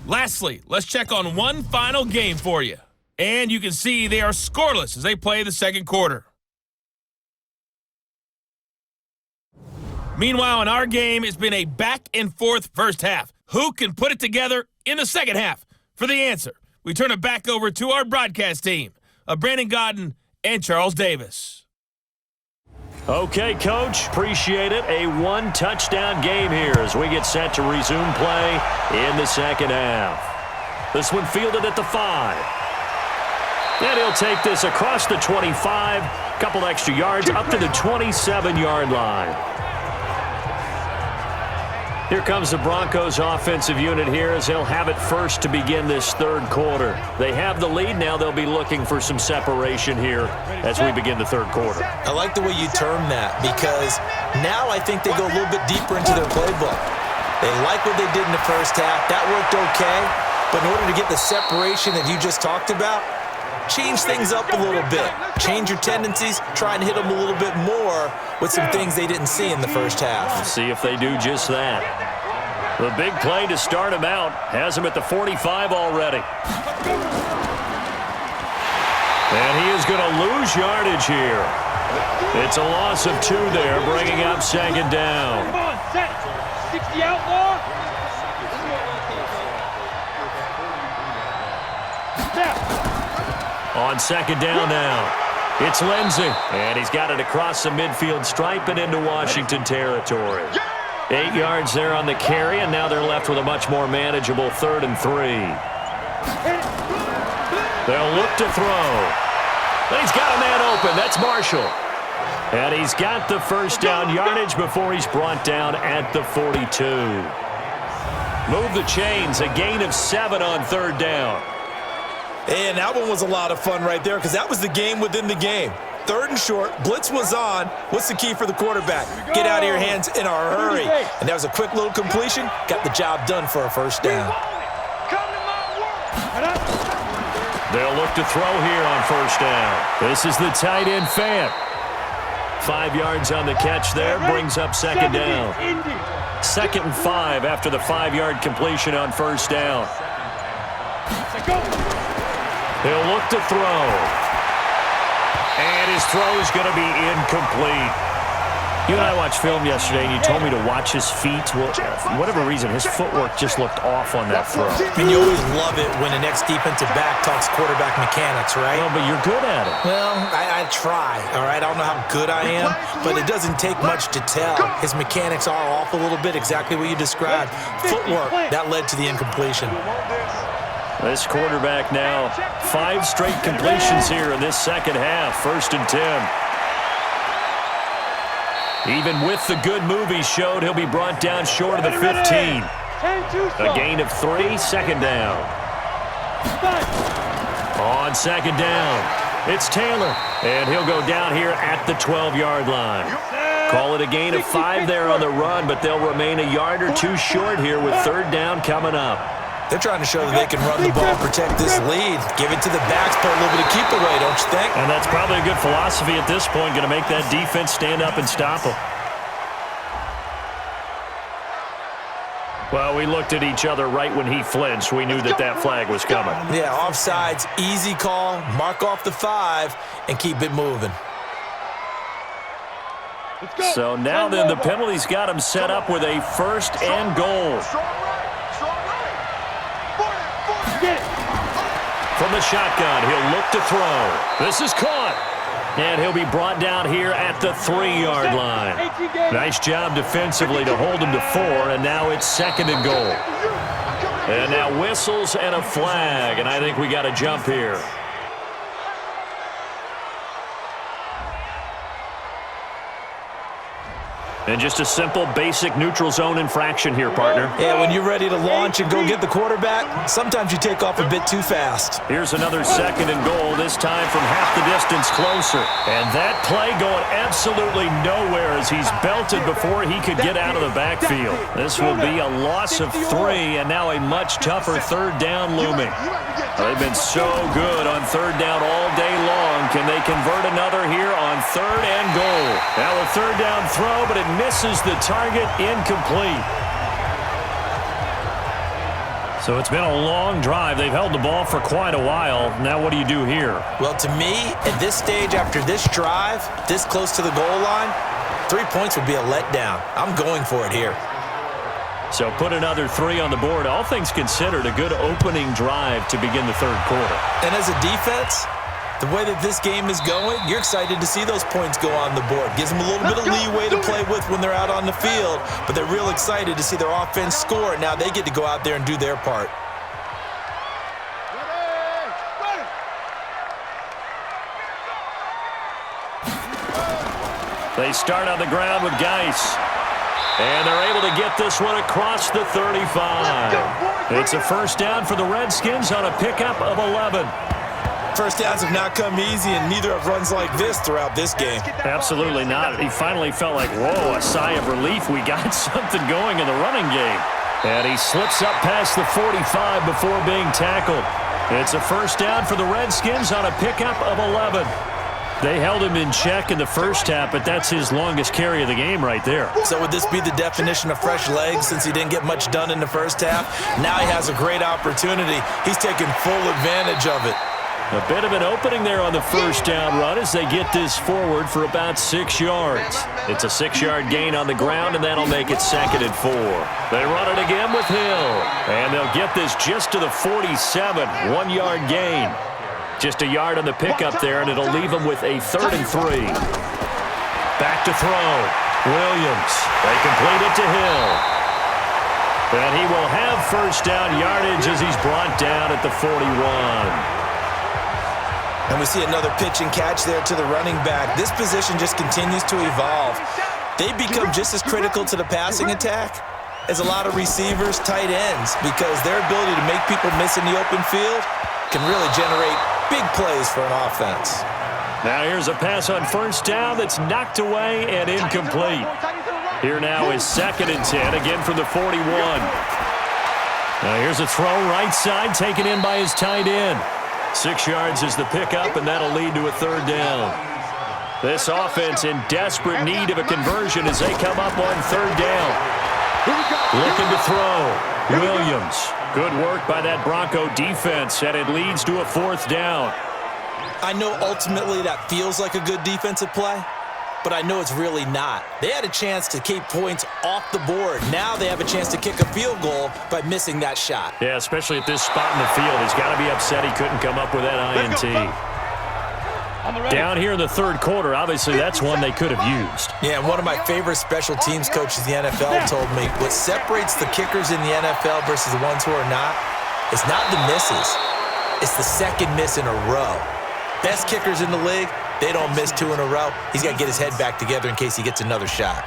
[SPEAKER 1] Lastly, let's check on one final game for you. And you can see they are scoreless as they play the 2nd quarter. Meanwhile, in our game, it's been a back-and-forth first half. Who can put it together in the 2nd half? For the answer, we turn it back over to our broadcast team of Brandon Godden and Charles Davis.
[SPEAKER 2] Okay, Coach, appreciate it. A 1-touchdown game here as we get set to resume play in the 2nd half. This one fielded at the 5. And he'll take this across the 25, a couple extra yards up to the 27-yard line. Here comes the Broncos offensive unit here as they'll have it first to begin this 3rd quarter. They have the lead. Now they'll be looking for some separation here as we begin the 3rd quarter.
[SPEAKER 3] I like the way you term that because now I think they go a little bit deeper into their playbook. They like what they did in the first half. That worked okay. But in order to get the separation that you just talked about, change things up a little bit. Change your tendencies. Try and hit them a little bit more with some things they didn't see in the first half.
[SPEAKER 2] See if they do just that. The big play to start him out has him at the 45 already. And he is going to lose yardage here. It's a loss of 2 there, bringing up 2nd down.
[SPEAKER 5] Come on, set. 60 outlaw.
[SPEAKER 2] On 2nd down now, it's Lindsey. And he's got it across the midfield stripe and into Washington territory. 8 yards there on the carry, and now they're left with a much more manageable 3rd and 3. They'll look to throw. And he's got a man open. That's Marshall. And he's got the first down yardage before he's brought down at the 42. Move the chains. A gain of 7 on third down.
[SPEAKER 3] And that one was a lot of fun right there because that was the game within the game. Third and short, blitz was on. What's the key for the quarterback? Get out of your hands in a hurry. And that was a quick little completion. Got the job done for a first down.
[SPEAKER 2] They'll look to throw here on first down. This is the tight end Fant. 5 yards on the catch there, brings up second down. 2nd and 5 after the 5-yard completion on first down. He'll look to throw. And his throw is going to be incomplete. You and I watched film yesterday, and you told me to watch his feet. Well, for whatever reason, his footwork just looked off on that throw.
[SPEAKER 3] And you always love it when an ex-defensive back talks quarterback mechanics, right?
[SPEAKER 2] Well, but you're good at it.
[SPEAKER 3] Well, I try, all right? I don't know how good I am, but it doesn't take much to tell. His mechanics are off a little bit, exactly what you described. Footwork, that led to the incompletion.
[SPEAKER 2] This quarterback now, 5 straight completions here in this second half. 1st and 10. Even with the good move he showed, he'll be brought down short of the 15. A gain of 3, second down. On second down, it's Taylor, and he'll go down here at the 12-yard line. Call it a gain of 5 there on the run, but they'll remain a yard or 2 short here with third down coming up.
[SPEAKER 3] They're trying to show that they can run the ball and protect this lead. Give it to the backs, put a little bit of keep away, don't you think?
[SPEAKER 2] And that's probably a good philosophy at this point, going to make that defense stand up and stop them. Well, we looked at each other right when he flinched. We knew that that flag was coming.
[SPEAKER 3] Yeah, offsides, easy call, mark off the 5, and keep it moving.
[SPEAKER 2] So now then, the penalty's got him set up with a 1st and goal. From the shotgun, he'll look to throw. This is caught. And he'll be brought down here at the 3-yard line. Nice job defensively to hold him to 4, and now it's 2nd and goal. And now whistles and a flag, and I think we got a jump here. And just a simple, basic neutral zone infraction here, partner.
[SPEAKER 3] Yeah, when you're ready to launch and go get the quarterback, sometimes you take off a bit too fast.
[SPEAKER 2] Here's another 2nd and goal, this time from half the distance closer. And that play going absolutely nowhere as he's belted before he could get out of the backfield. This will be a loss of 3, and now a much tougher third down looming. They've been so good on third down all day long. Can they convert another here on 3rd and goal? Now a third down throw, but it misses the target, incomplete. So it's been a long drive. They've held the ball for quite a while. Now what do you do here?
[SPEAKER 3] Well, to me, at this stage, after this drive, this close to the goal line, 3 points would be a letdown. I'm going for it here.
[SPEAKER 2] So put another 3 on the board. All things considered, a good opening drive to begin the third quarter.
[SPEAKER 3] And as a defense, the way that this game is going, you're excited to see those points go on the board. Gives them a little bit of leeway to play with when they're out on the field, but they're real excited to see their offense score. Now they get to go out there and do their part.
[SPEAKER 2] They start on the ground with Geis. And they're able to get this one across the 35. It's a first down for the Redskins on a pickup of 11.
[SPEAKER 3] First downs have not come easy, and neither have runs like this throughout this game.
[SPEAKER 2] Absolutely not. He finally felt like, whoa, a sigh of relief. We got something going in the running game. And he slips up past the 45 before being tackled. It's a first down for the Redskins on a pickup of 11. They held him in check in the first half, but that's his longest carry of the game right there.
[SPEAKER 3] So would this be the definition of fresh legs since he didn't get much done in the first half? Now he has a great opportunity. He's taking full advantage of it.
[SPEAKER 2] A bit of an opening there on the first down run as they get this forward for about 6 yards. It's a 6-yard gain on the ground, and that'll make it 2nd and 4. They run it again with Hill, and they'll get this just to the 47, 1-yard gain. Just a yard on the pickup there, and it'll leave them with a 3rd and 3. Back to throw. Williams. They complete it to Hill. And he will have first down yardage as he's brought down at the 41.
[SPEAKER 3] And we see another pitch and catch there to the running back. This position just continues to evolve. They become just as critical to the passing attack as a lot of receivers, tight ends, because their ability to make people miss in the open field can really generate big plays for an offense.
[SPEAKER 2] Now here's a pass on first down that's knocked away and incomplete. Here now is 2nd and 10, again from the 41. Now here's a throw right side, taken in by his tight end. 6 yards is the pickup, and that'll lead to a 3rd down. This offense in desperate need of a conversion as they come up on 3rd down. Looking to throw. Williams. Good work by that Bronco defense, and it leads to a 4th down.
[SPEAKER 3] I know ultimately that feels like a good defensive play, but I know it's really not. They had a chance to keep points off the board. Now they have a chance to kick a field goal by missing that shot.
[SPEAKER 2] Yeah, especially at this spot in the field. He's got to be upset he couldn't come up with that INT. Down here in the 3rd quarter, obviously that's one they could have used.
[SPEAKER 3] Yeah, and one of my favorite special teams coaches in the NFL told me what separates the kickers in the NFL versus the ones who are not is not the misses. It's the 2nd miss in a row. Best kickers in the league, they don't miss 2 in a row. He's got to get his head back together in case he gets another shot.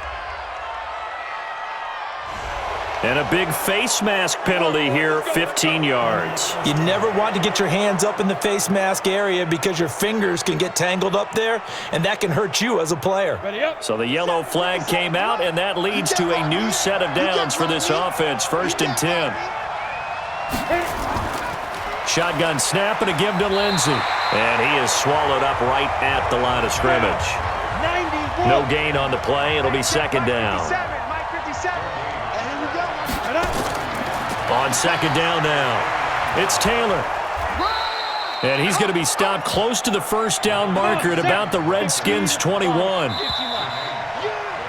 [SPEAKER 2] And a big face mask penalty here, 15 yards.
[SPEAKER 3] You never want to get your hands up in the face mask area because your fingers can get tangled up there, and that can hurt you as a player.
[SPEAKER 2] So the yellow flag came out, and that leads to a new set of downs for this offense, 1st and 10. Shotgun snap and a give to Lindsey. And he is swallowed up right at the line of scrimmage. No gain on the play. It'll be 2nd down. On 2nd down now, it's Taylor. And he's going to be stopped close to the 1st down marker at about the Redskins 21.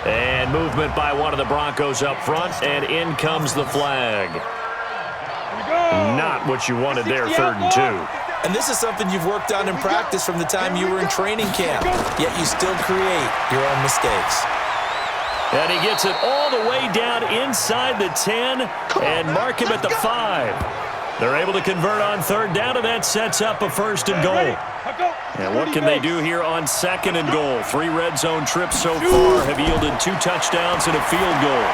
[SPEAKER 2] And movement by one of the Broncos up front, and in comes the flag. Not what you wanted there, 3rd and 2.
[SPEAKER 3] And this is something you've worked on in practice from the time you were in training camp, yet you still create your own mistakes.
[SPEAKER 2] And he gets it all the way down inside the 10 and mark him at the 5. They're able to convert on 3rd down, and that sets up a 1st and goal. And what can they do here on 2nd and goal? 3 red zone trips so far have yielded 2 touchdowns and a field goal.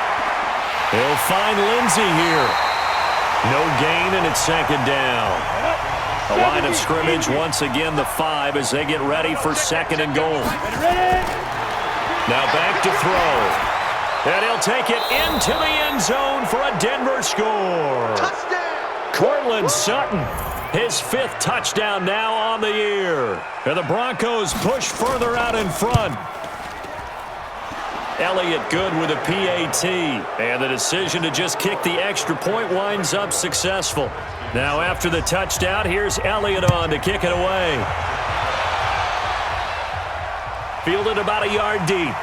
[SPEAKER 2] They'll find Lindsey here. No gain, and it's 2nd down. The line of scrimmage once again the 5 as they get ready for 2nd and goal. Now back to throw. And he'll take it into the end zone for a Denver score. Cortland Sutton, his 5th touchdown now on the year. And the Broncos push further out in front. Elliott good with a PAT. And the decision to just kick the extra point winds up successful. Now after the touchdown, here's Elliott on to kick it away. Fielded about a yard deep.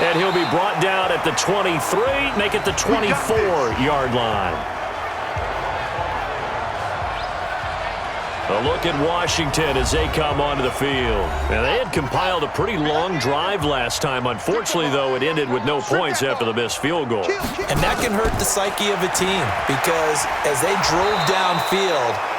[SPEAKER 2] And he'll be brought down at the 23, make it the 24-yard line. A look at Washington as they come onto the field. And they had compiled a pretty long drive last time. Unfortunately, though, it ended with no points after the missed field goal.
[SPEAKER 3] And that can hurt the psyche of a team because as they drove downfield,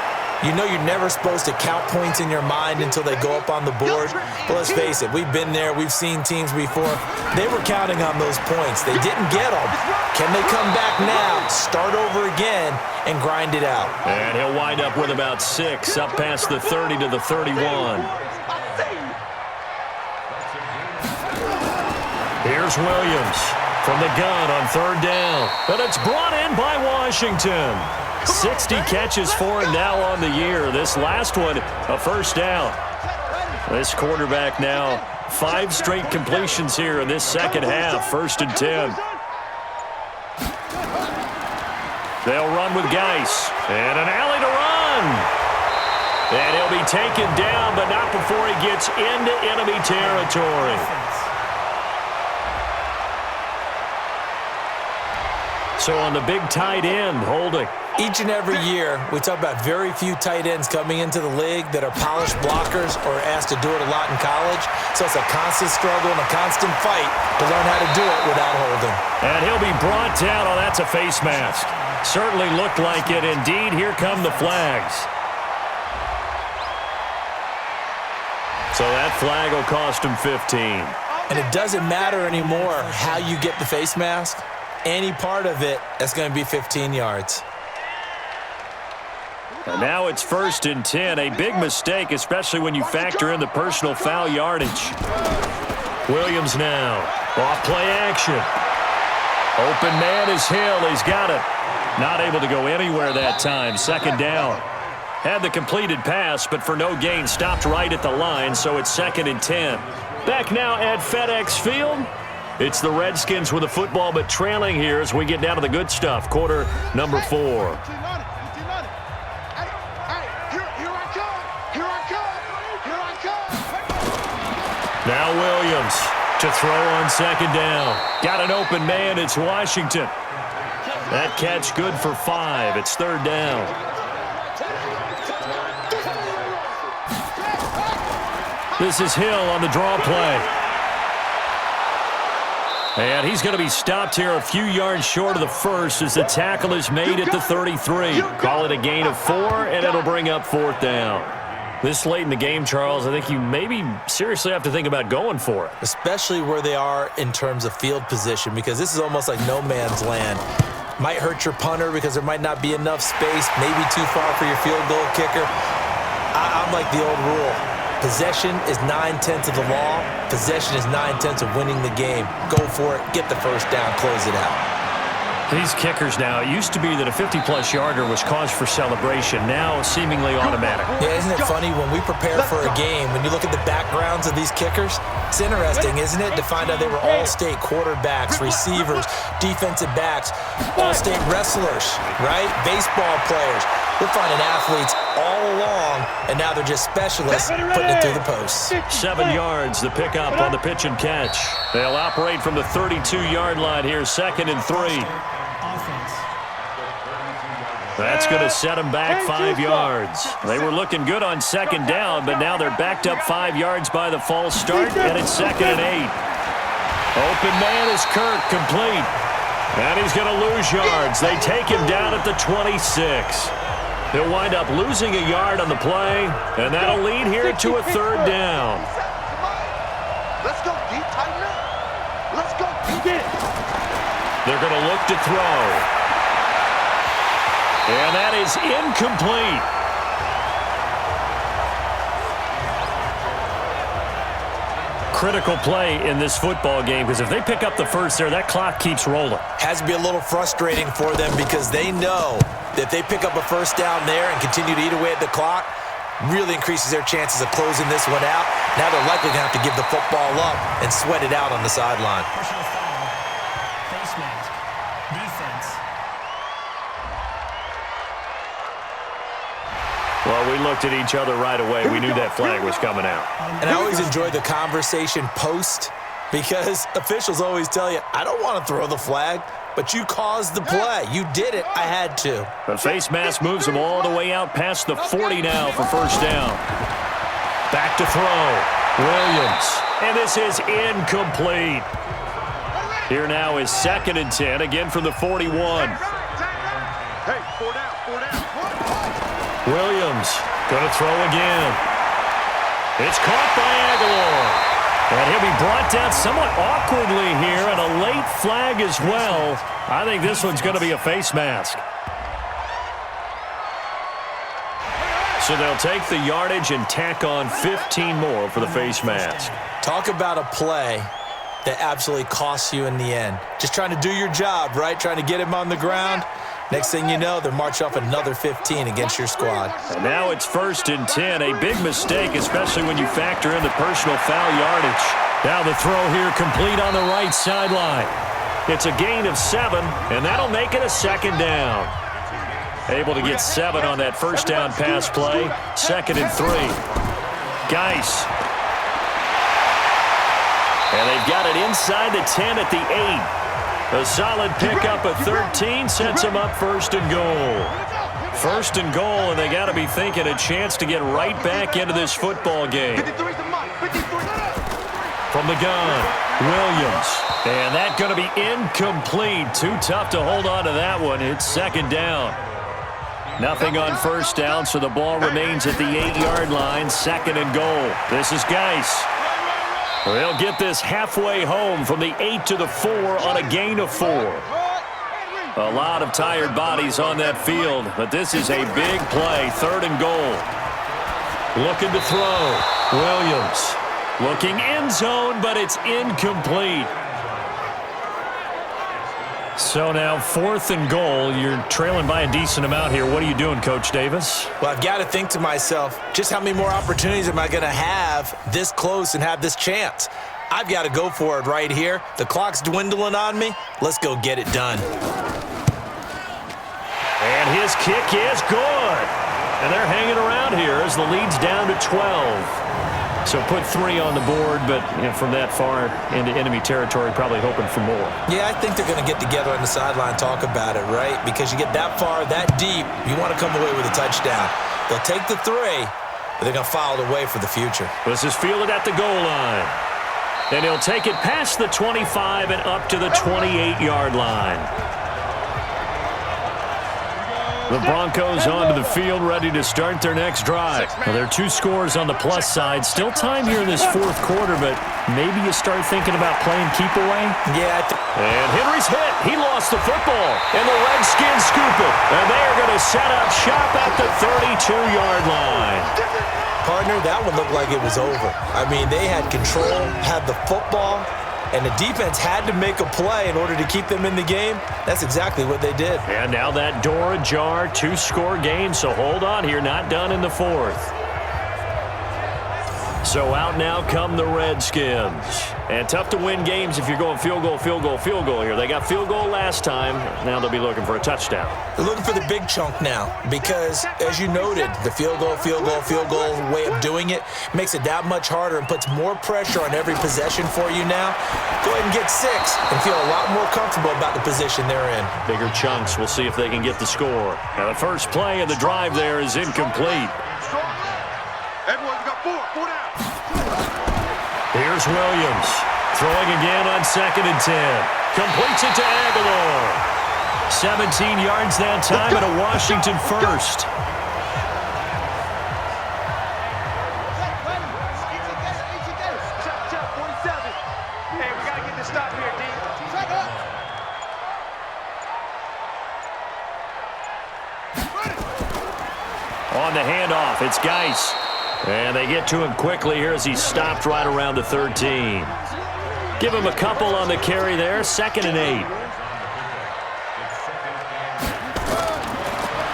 [SPEAKER 3] you know you're never supposed to count points in your mind until they go up on the board. But let's face it, we've been there. We've seen teams before. They were counting on those points. They didn't get them. Can they come back now, start over again, and grind it out?
[SPEAKER 2] And he'll wind up with about 6 up past the 30 to the 31. Here's Williams from the gun on 3rd down. But it's brought in by Washington. 60 catches for him now on the year. This last one, a 1st down. This quarterback now, 5 straight completions here in this 2nd half, 1st and 10. They'll run with Geis. And an alley to run. And he'll be taken down, but not before he gets into enemy territory. So on the big tight end, holding.
[SPEAKER 3] Each and every year, we talk about very few tight ends coming into the league that are polished blockers or asked to do it a lot in college. So it's a constant struggle and a constant fight to learn how to do it without holding.
[SPEAKER 2] And he'll be brought down. Oh, that's a face mask. Certainly looked like it. Indeed, here come the flags. So that flag will cost him 15.
[SPEAKER 3] And it doesn't matter anymore how you get the face mask. Any part of it, that's going to be 15 yards.
[SPEAKER 2] And now it's 1st and 10. A big mistake, especially when you factor in the personal foul yardage. Williams now. Off play action. Open man is Hill. He's got it. Not able to go anywhere that time. 2nd down. Had the completed pass, but for no gain, stopped right at the line, so it's 2nd and 10. Back now at FedEx Field. It's the Redskins with the football, but trailing here as we get down to the good stuff. Quarter number 4. Now Williams to throw on 2nd down. Got an open man. It's Washington. That catch good for 5. It's 3rd down. This is Hill on the draw play. And he's going to be stopped here a few yards short of the first as the tackle is made at the 33. Call it a gain of 4, and it'll bring up 4th down. This late in the game, Charles, I think you maybe seriously have to think about going for it.
[SPEAKER 3] Especially where they are in terms of field position, because this is almost like no man's land. Might hurt your punter because there might not be enough space, maybe too far for your field goal kicker. I'm like the old rule. Possession is 9/10 of the law. Possession is 9/10 of winning the game. Go for it. Get the first down. Close it out.
[SPEAKER 2] These kickers now, it used to be that a 50-plus yarder was cause for celebration. Now seemingly automatic.
[SPEAKER 3] Yeah, isn't it funny when we prepare for a game, when you look at the backgrounds of these kickers, it's interesting, isn't it, to find out they were all-state quarterbacks, receivers, defensive backs, all-state wrestlers, right? Baseball players. We're finding athletes all along, and now they're just specialists putting it through the posts.
[SPEAKER 2] 7 yards, the pickup on the pitch and catch. They'll operate from the 32-yard line here, 2nd and 3. That's going to set them back 5 yards. They were looking good on 2nd down, but now they're backed up 5 yards by the false start, and it's 2nd and 8. Open man is Kirk, complete. And he's going to lose yards. They take him down at the 26. He'll wind up losing a yard on the play, and that'll lead here to a 3rd down.
[SPEAKER 4] Let's go deep, tighten up. Let's go deep.
[SPEAKER 2] They're going to look to throw. And that is incomplete. Critical play in this football game, because if they pick up the first there, that clock keeps rolling.
[SPEAKER 3] Has to be a little frustrating for them because they know that if they pick up a first down there and continue to eat away at the clock, really increases their chances of closing this one out. Now they're likely going to have to give the football up and sweat it out on the sideline.
[SPEAKER 6] Personal foul, face mask, defense.
[SPEAKER 2] Well, we looked at each other right away. We knew that flag was coming out.
[SPEAKER 3] And I always enjoy the conversation post because officials always tell you, I don't want to throw the flag, but you caused the play. You did it. I had to.
[SPEAKER 2] The face mask moves them all the way out past the 40 now for first down. Back to throw. Williams. And this is incomplete. Here now is 2nd and 10, again from the 41.
[SPEAKER 4] Hey, 4 down, 4 down.
[SPEAKER 2] Williams going to throw again. It's caught by Aguilar. And he'll be brought down somewhat awkwardly here, and a late flag as well. I think this one's going to be a face mask. So they'll take the yardage and tack on 15 more for the face mask.
[SPEAKER 3] Talk about a play that absolutely costs you in the end. Just trying to do your job, right? Trying to get him on the ground. Next thing you know, they're march off another 15 against your squad.
[SPEAKER 2] And now it's 1st and 10. A big mistake, especially when you factor in the personal foul yardage. Now the throw here complete on the right sideline. It's a gain of 7, and that'll make it a 2nd down. Able to get 7 on that first down pass play. 2nd and 3. Geis. And they've got it inside the 10 at the 8. A solid pickup of 13 sets them up 1st and goal. 1st and goal, and they got to be thinking a chance to get right back into this football game. From the gun, Williams. And that's going to be incomplete. Too tough to hold on to that one. It's 2nd down. Nothing on first down, so the ball remains at the 8-yard line. 2nd and goal. This is Geis. They'll get this halfway home from the 8 to the 4 on a gain of 4. A lot of tired bodies on that field, but this is a big play. 3rd and goal. Looking to throw. Williams looking end zone, but it's incomplete. So now 4th and goal. You're trailing by a decent amount here. What are you doing, Coach Davis?
[SPEAKER 3] Well, I've got to think to myself, just how many more opportunities am I going to have this close and have this chance? I've got to go for it right here. The clock's dwindling on me. Let's go get it done.
[SPEAKER 2] And his kick is good. And they're hanging around here as the lead's down to 12. So put 3 on the board, but from that far into enemy territory, probably hoping for more.
[SPEAKER 3] Yeah, I think they're going to get together on the sideline and talk about it, right? Because you get that far, that deep, you want to come away with a touchdown. They'll take the 3, but they're going to file it away for the future.
[SPEAKER 2] This is fielded at the goal line. And he'll take it past the 25 and up to the 28-yard line. The Broncos onto the field, ready to start their next drive. Well, there are 2 scores on the plus side. Still time here in this 4th quarter, but maybe you start thinking about playing keep away.
[SPEAKER 3] Yeah.
[SPEAKER 2] And Henry's hit. He lost the football. And the Redskins scoop it. And they are going to set up shop at the 32-yard line.
[SPEAKER 3] Partner, that one looked like it was over. I mean, they had control, had the football, and the defense had to make a play in order to keep them in the game. That's exactly what they did.
[SPEAKER 2] And now that door ajar, 2-score game, so hold on here, not done in the 4th. So out now come the Redskins. And tough to win games if you're going field goal, field goal, field goal here. They got field goal last time. Now they'll be looking for a touchdown.
[SPEAKER 3] They're looking for the big chunk now because, as you noted, the field goal way of doing it makes it that much harder and puts more pressure on every possession for you now. Go ahead and get 6 and feel a lot more comfortable about the position they're in.
[SPEAKER 2] Bigger chunks. We'll see if they can get the score. Now the first play of the drive there is incomplete.
[SPEAKER 4] Everyone's got 4 down.
[SPEAKER 2] Here's Williams. Throwing again on 2nd and 10. Completes it to Aguilar. 17 yards that time and a Washington first.
[SPEAKER 4] Hey, we got to get this stop here, D.
[SPEAKER 2] On the handoff, it's Geis. And they get to him quickly here as he's stopped right around the 13. Give him a couple on the carry there. 2nd and 8.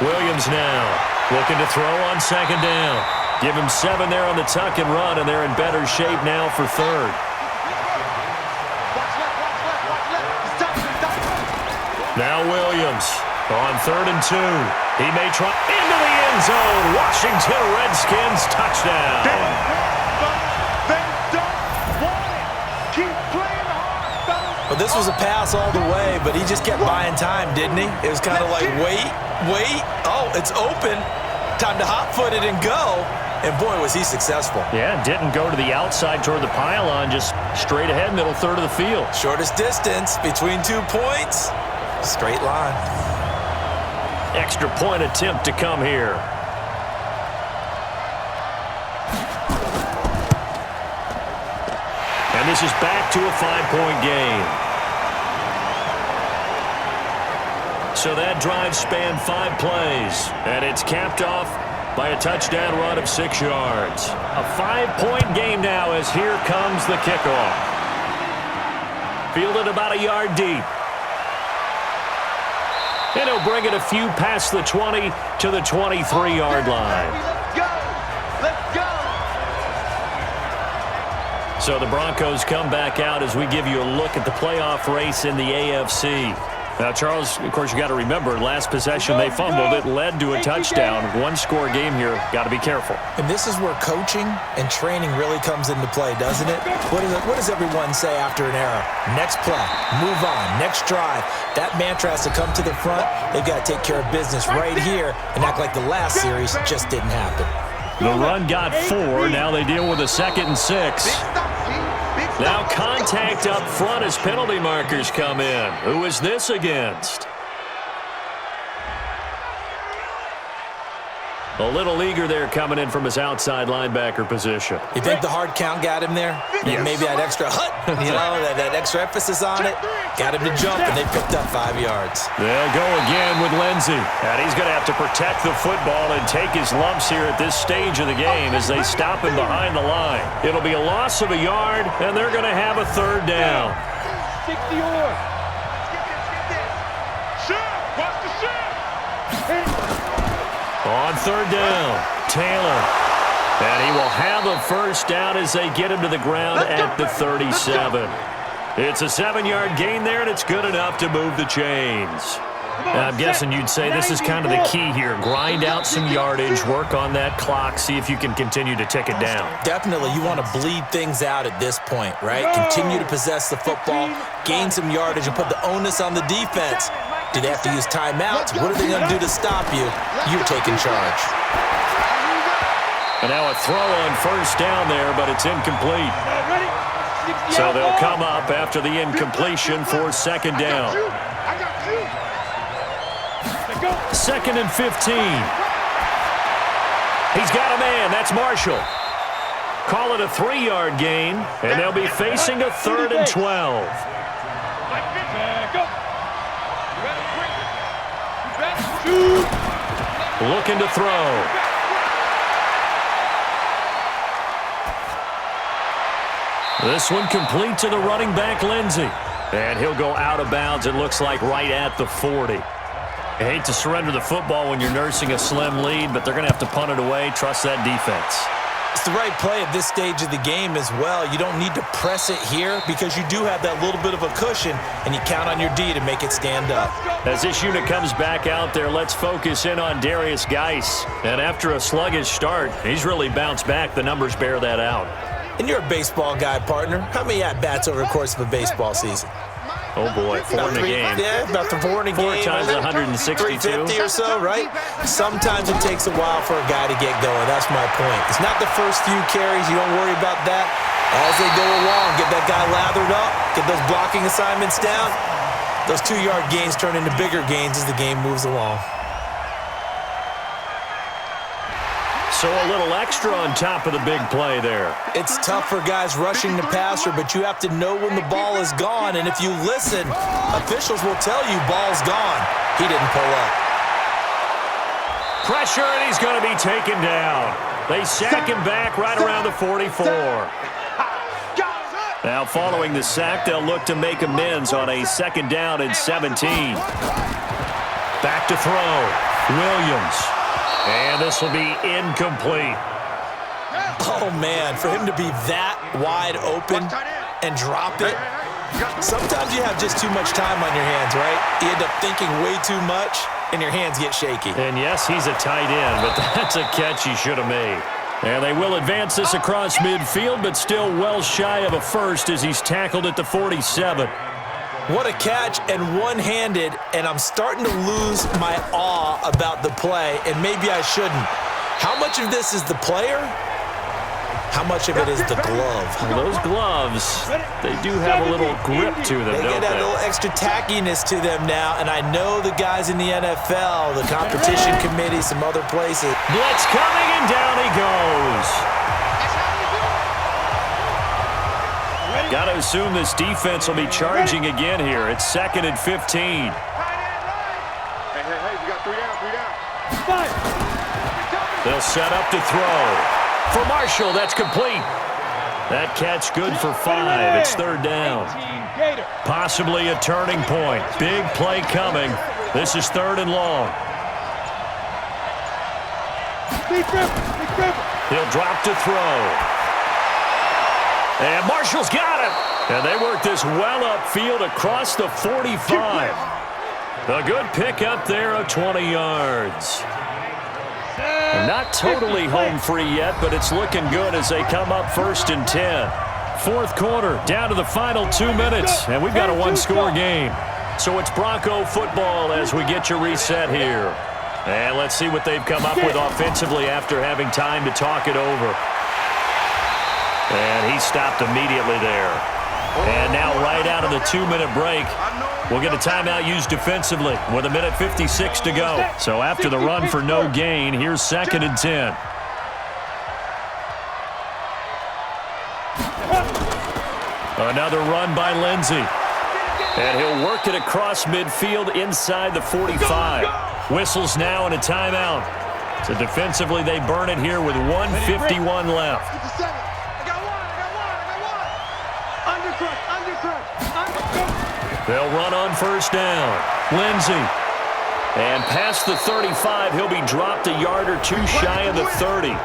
[SPEAKER 2] Williams now looking to throw on 2nd down. Give him 7 there on the tuck and run, and they're in better shape now for 3rd. Now Williams on 3rd and 2. He may try into the end zone. Washington Redskins touchdown.
[SPEAKER 4] They don't want it. Keep playing hard, fellas.
[SPEAKER 3] Well, this was a pass all the way, but he just kept buying time, didn't he? It was kind of like, wait. Oh, it's open. Time to hot-foot it and go. And, boy, was he successful.
[SPEAKER 2] Yeah, didn't go to the outside toward the pylon, just straight ahead, middle third of the field.
[SPEAKER 3] Shortest distance between 2 points. Straight line.
[SPEAKER 2] Extra point attempt to come here. And this is back to a 5-point game. So that drive spanned 5 plays, and it's capped off by a touchdown run of 6 yards. A 5-point game now as here comes the kickoff. Fielded about a yard deep. And he'll bring it a few past the 20 to the 23-yard line.
[SPEAKER 4] Let's go.
[SPEAKER 2] So the Broncos come back out as we give you a look at the playoff race in the AFC. Now, Charles, of course, you got to remember, last possession they fumbled. It led to a touchdown. 1-score game here. Got to be careful.
[SPEAKER 3] And this is where coaching and training really comes into play, doesn't it? What does everyone say after an error? Next play, move on, next drive. That mantra has to come to the front. They've got to take care of business right here and act like the last series just didn't happen.
[SPEAKER 2] The run got 4. Now they deal with a 2nd and 6. Now contact up front as penalty markers come in. Who is this against? A little eager there coming in from his outside linebacker position.
[SPEAKER 3] You think the hard count got him there?
[SPEAKER 2] Yes.
[SPEAKER 3] Maybe that extra that extra emphasis on it got him to jump, and they picked up 5 yards.
[SPEAKER 2] They'll go again with Lindsey. And he's going to have to protect the football and take his lumps here at this stage of the game as they stop him behind the line. It'll be a loss of a yard, and they're going to have a third down.
[SPEAKER 5] 60 or.
[SPEAKER 2] On third down, Taylor. And he will have a first down as they get him to the ground at the 37. It's a 7-yard gain there, and it's good enough to move the chains. I'm guessing you'd say this is kind of the key here. Grind out some yardage, work on that clock, see if you can continue to tick it down.
[SPEAKER 3] Definitely, you want to bleed things out at this point, right? Continue to possess the football, gain some yardage, and put the onus on the defense. Do they have to use timeouts? What are they going to do to stop you? You're taking charge.
[SPEAKER 2] And now a throw on first down there, but it's incomplete. So they'll come up after the incompletion for second down. 2nd and 15. He's got a man. That's Marshall. Call it a 3-yard gain, and they'll be facing a 3rd and 12. Looking to throw. This one complete to the running back, Lindsey. And he'll go out of bounds, it looks like, right at the 40. I hate to surrender the football when you're nursing a slim lead, but they're going to have to punt it away. Trust that defense.
[SPEAKER 3] It's the right play at this stage of the game as well. You don't need to press it here because you do have that little bit of a cushion, and you count on your D to make it stand up.
[SPEAKER 2] As this unit comes back out there, let's focus in on Darius Geis. And after a sluggish start, he's really bounced back. The numbers bear that out.
[SPEAKER 3] And you're a baseball guy, partner. How many at-bats over the course of a baseball season?
[SPEAKER 2] Oh, boy, 4 in a game.
[SPEAKER 3] Yeah, about 4 in a game.
[SPEAKER 2] 4 times 162.
[SPEAKER 3] 350 or so, right? Sometimes it takes a while for a guy to get going. That's my point. It's not the first few carries. You don't worry about that. As they go along, get that guy lathered up, get those blocking assignments down. Those 2-yard gains turn into bigger gains as the game moves along.
[SPEAKER 2] So a little extra on top of the big play there.
[SPEAKER 3] It's tough for guys rushing the passer, but you have to know when the ball is gone. And if you listen, officials will tell you ball's gone. He didn't pull up.
[SPEAKER 2] Pressure, and he's going to be taken down. They sack him back right around the 44. Now following the sack, they'll look to make amends on a 2nd down and 17. Back to throw. Williams. And this will be incomplete.
[SPEAKER 3] Oh, man, for him to be that wide open and drop it. Sometimes you have just too much time on your hands, right? You end up thinking way too much, and your hands get shaky.
[SPEAKER 2] And yes, he's a tight end, but that's a catch he should have made. And they will advance this across midfield, but still well shy of a first as he's tackled at the 47.
[SPEAKER 3] What a catch, and one-handed, and I'm starting to lose my awe about the play, and maybe I shouldn't. How much of this is the player? How much of it is the glove?
[SPEAKER 2] Well, those gloves, they do have a little grip to them,
[SPEAKER 3] They
[SPEAKER 2] don't
[SPEAKER 3] get that
[SPEAKER 2] they?
[SPEAKER 3] little extra tackiness to them now, and I know the guys in the NFL, the competition committee, some other places.
[SPEAKER 2] Blitz coming, and down he goes. Got to assume this defense will be charging again here. It's 2nd and 15.
[SPEAKER 4] Hey, we got 3 down.
[SPEAKER 2] They'll set up to throw. For Marshall, that's complete. That catch good for 5. It's 3rd down. Possibly a turning point. Big play coming. This is 3rd and long. He'll drop to throw. And Marshall's got it. And they work this well upfield across the 45. A good pick up there of 20 yards. Not totally home free yet, but it's looking good as they come up 1st and 10. 4th quarter, down to the final 2 minutes, and we've got a 1-score game. So it's Bronco football as we get your reset here. And let's see what they've come up with offensively after having time to talk it over. And he stopped immediately there. And now right out of the 2-minute break, we'll get a timeout used defensively with 1:56 to go. So after the run for no gain, here's 2nd and 10. Another run by Lindsey. And he'll work it across midfield inside the 45. Whistles now and a timeout. So defensively, they burn it here with 1:51 left. They'll run on 1st down. Lindsey. And past the 35, he'll be dropped a yard or two shy of the 30.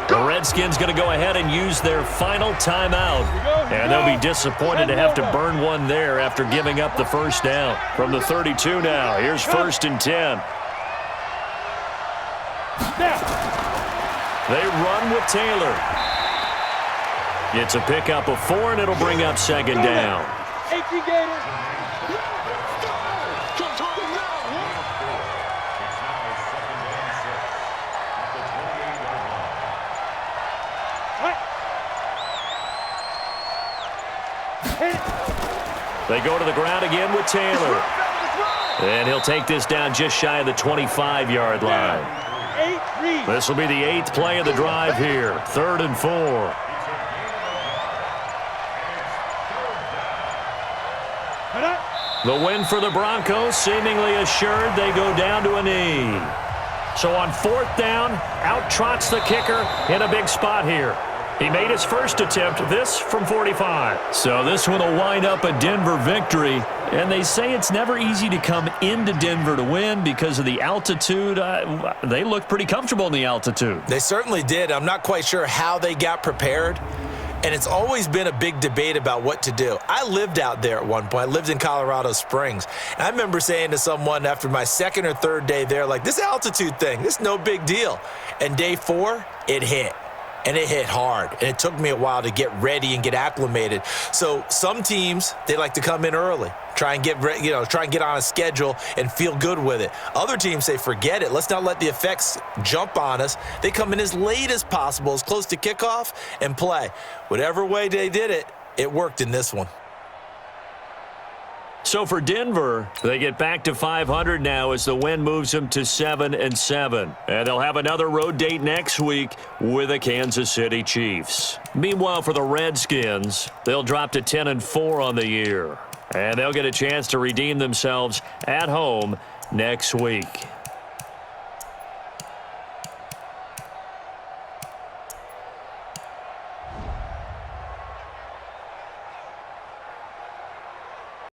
[SPEAKER 2] The Redskins going to go ahead and use their final timeout. And they'll be disappointed to have to burn one there after giving up the 1st down. From the 32 now, here's 1st and 10. They run with Taylor. It's a pickup of 4, and it'll bring up 2nd down. They go to the ground again with Taylor. And he'll take this down just shy of the 25-yard line. This will be the 8th play of the drive here. 3rd and 4. The win for the Broncos seemingly assured. They go down to a knee. So on 4th down, out trots the kicker in a big spot here. He made his first attempt, this from 45. So this one will wind up a Denver victory. And they say it's never easy to come into Denver to win because of the altitude. They look pretty comfortable in the altitude.
[SPEAKER 3] They certainly did. I'm not quite sure how they got prepared. And it's always been a big debate about what to do. I lived out there at one point. I lived in Colorado Springs. And I remember saying to someone after my 2nd or 3rd day there, like, this altitude thing, this is no big deal. And day 4, it hit. And it hit hard. And it took me a while to get ready and get acclimated. So some teams, they like to come in early, try and get on a schedule and feel good with it. Other teams say, forget it. Let's not let the effects jump on us. They come in as late as possible, as close to kickoff, and play. Whatever way they did it, it worked in this one.
[SPEAKER 2] So for Denver, they get back to 500 now as the win moves them to 7-7. And they'll have another road date next week with the Kansas City Chiefs. Meanwhile, for the Redskins, they'll drop to 10-4 on the year. And they'll get a chance to redeem themselves at home next week.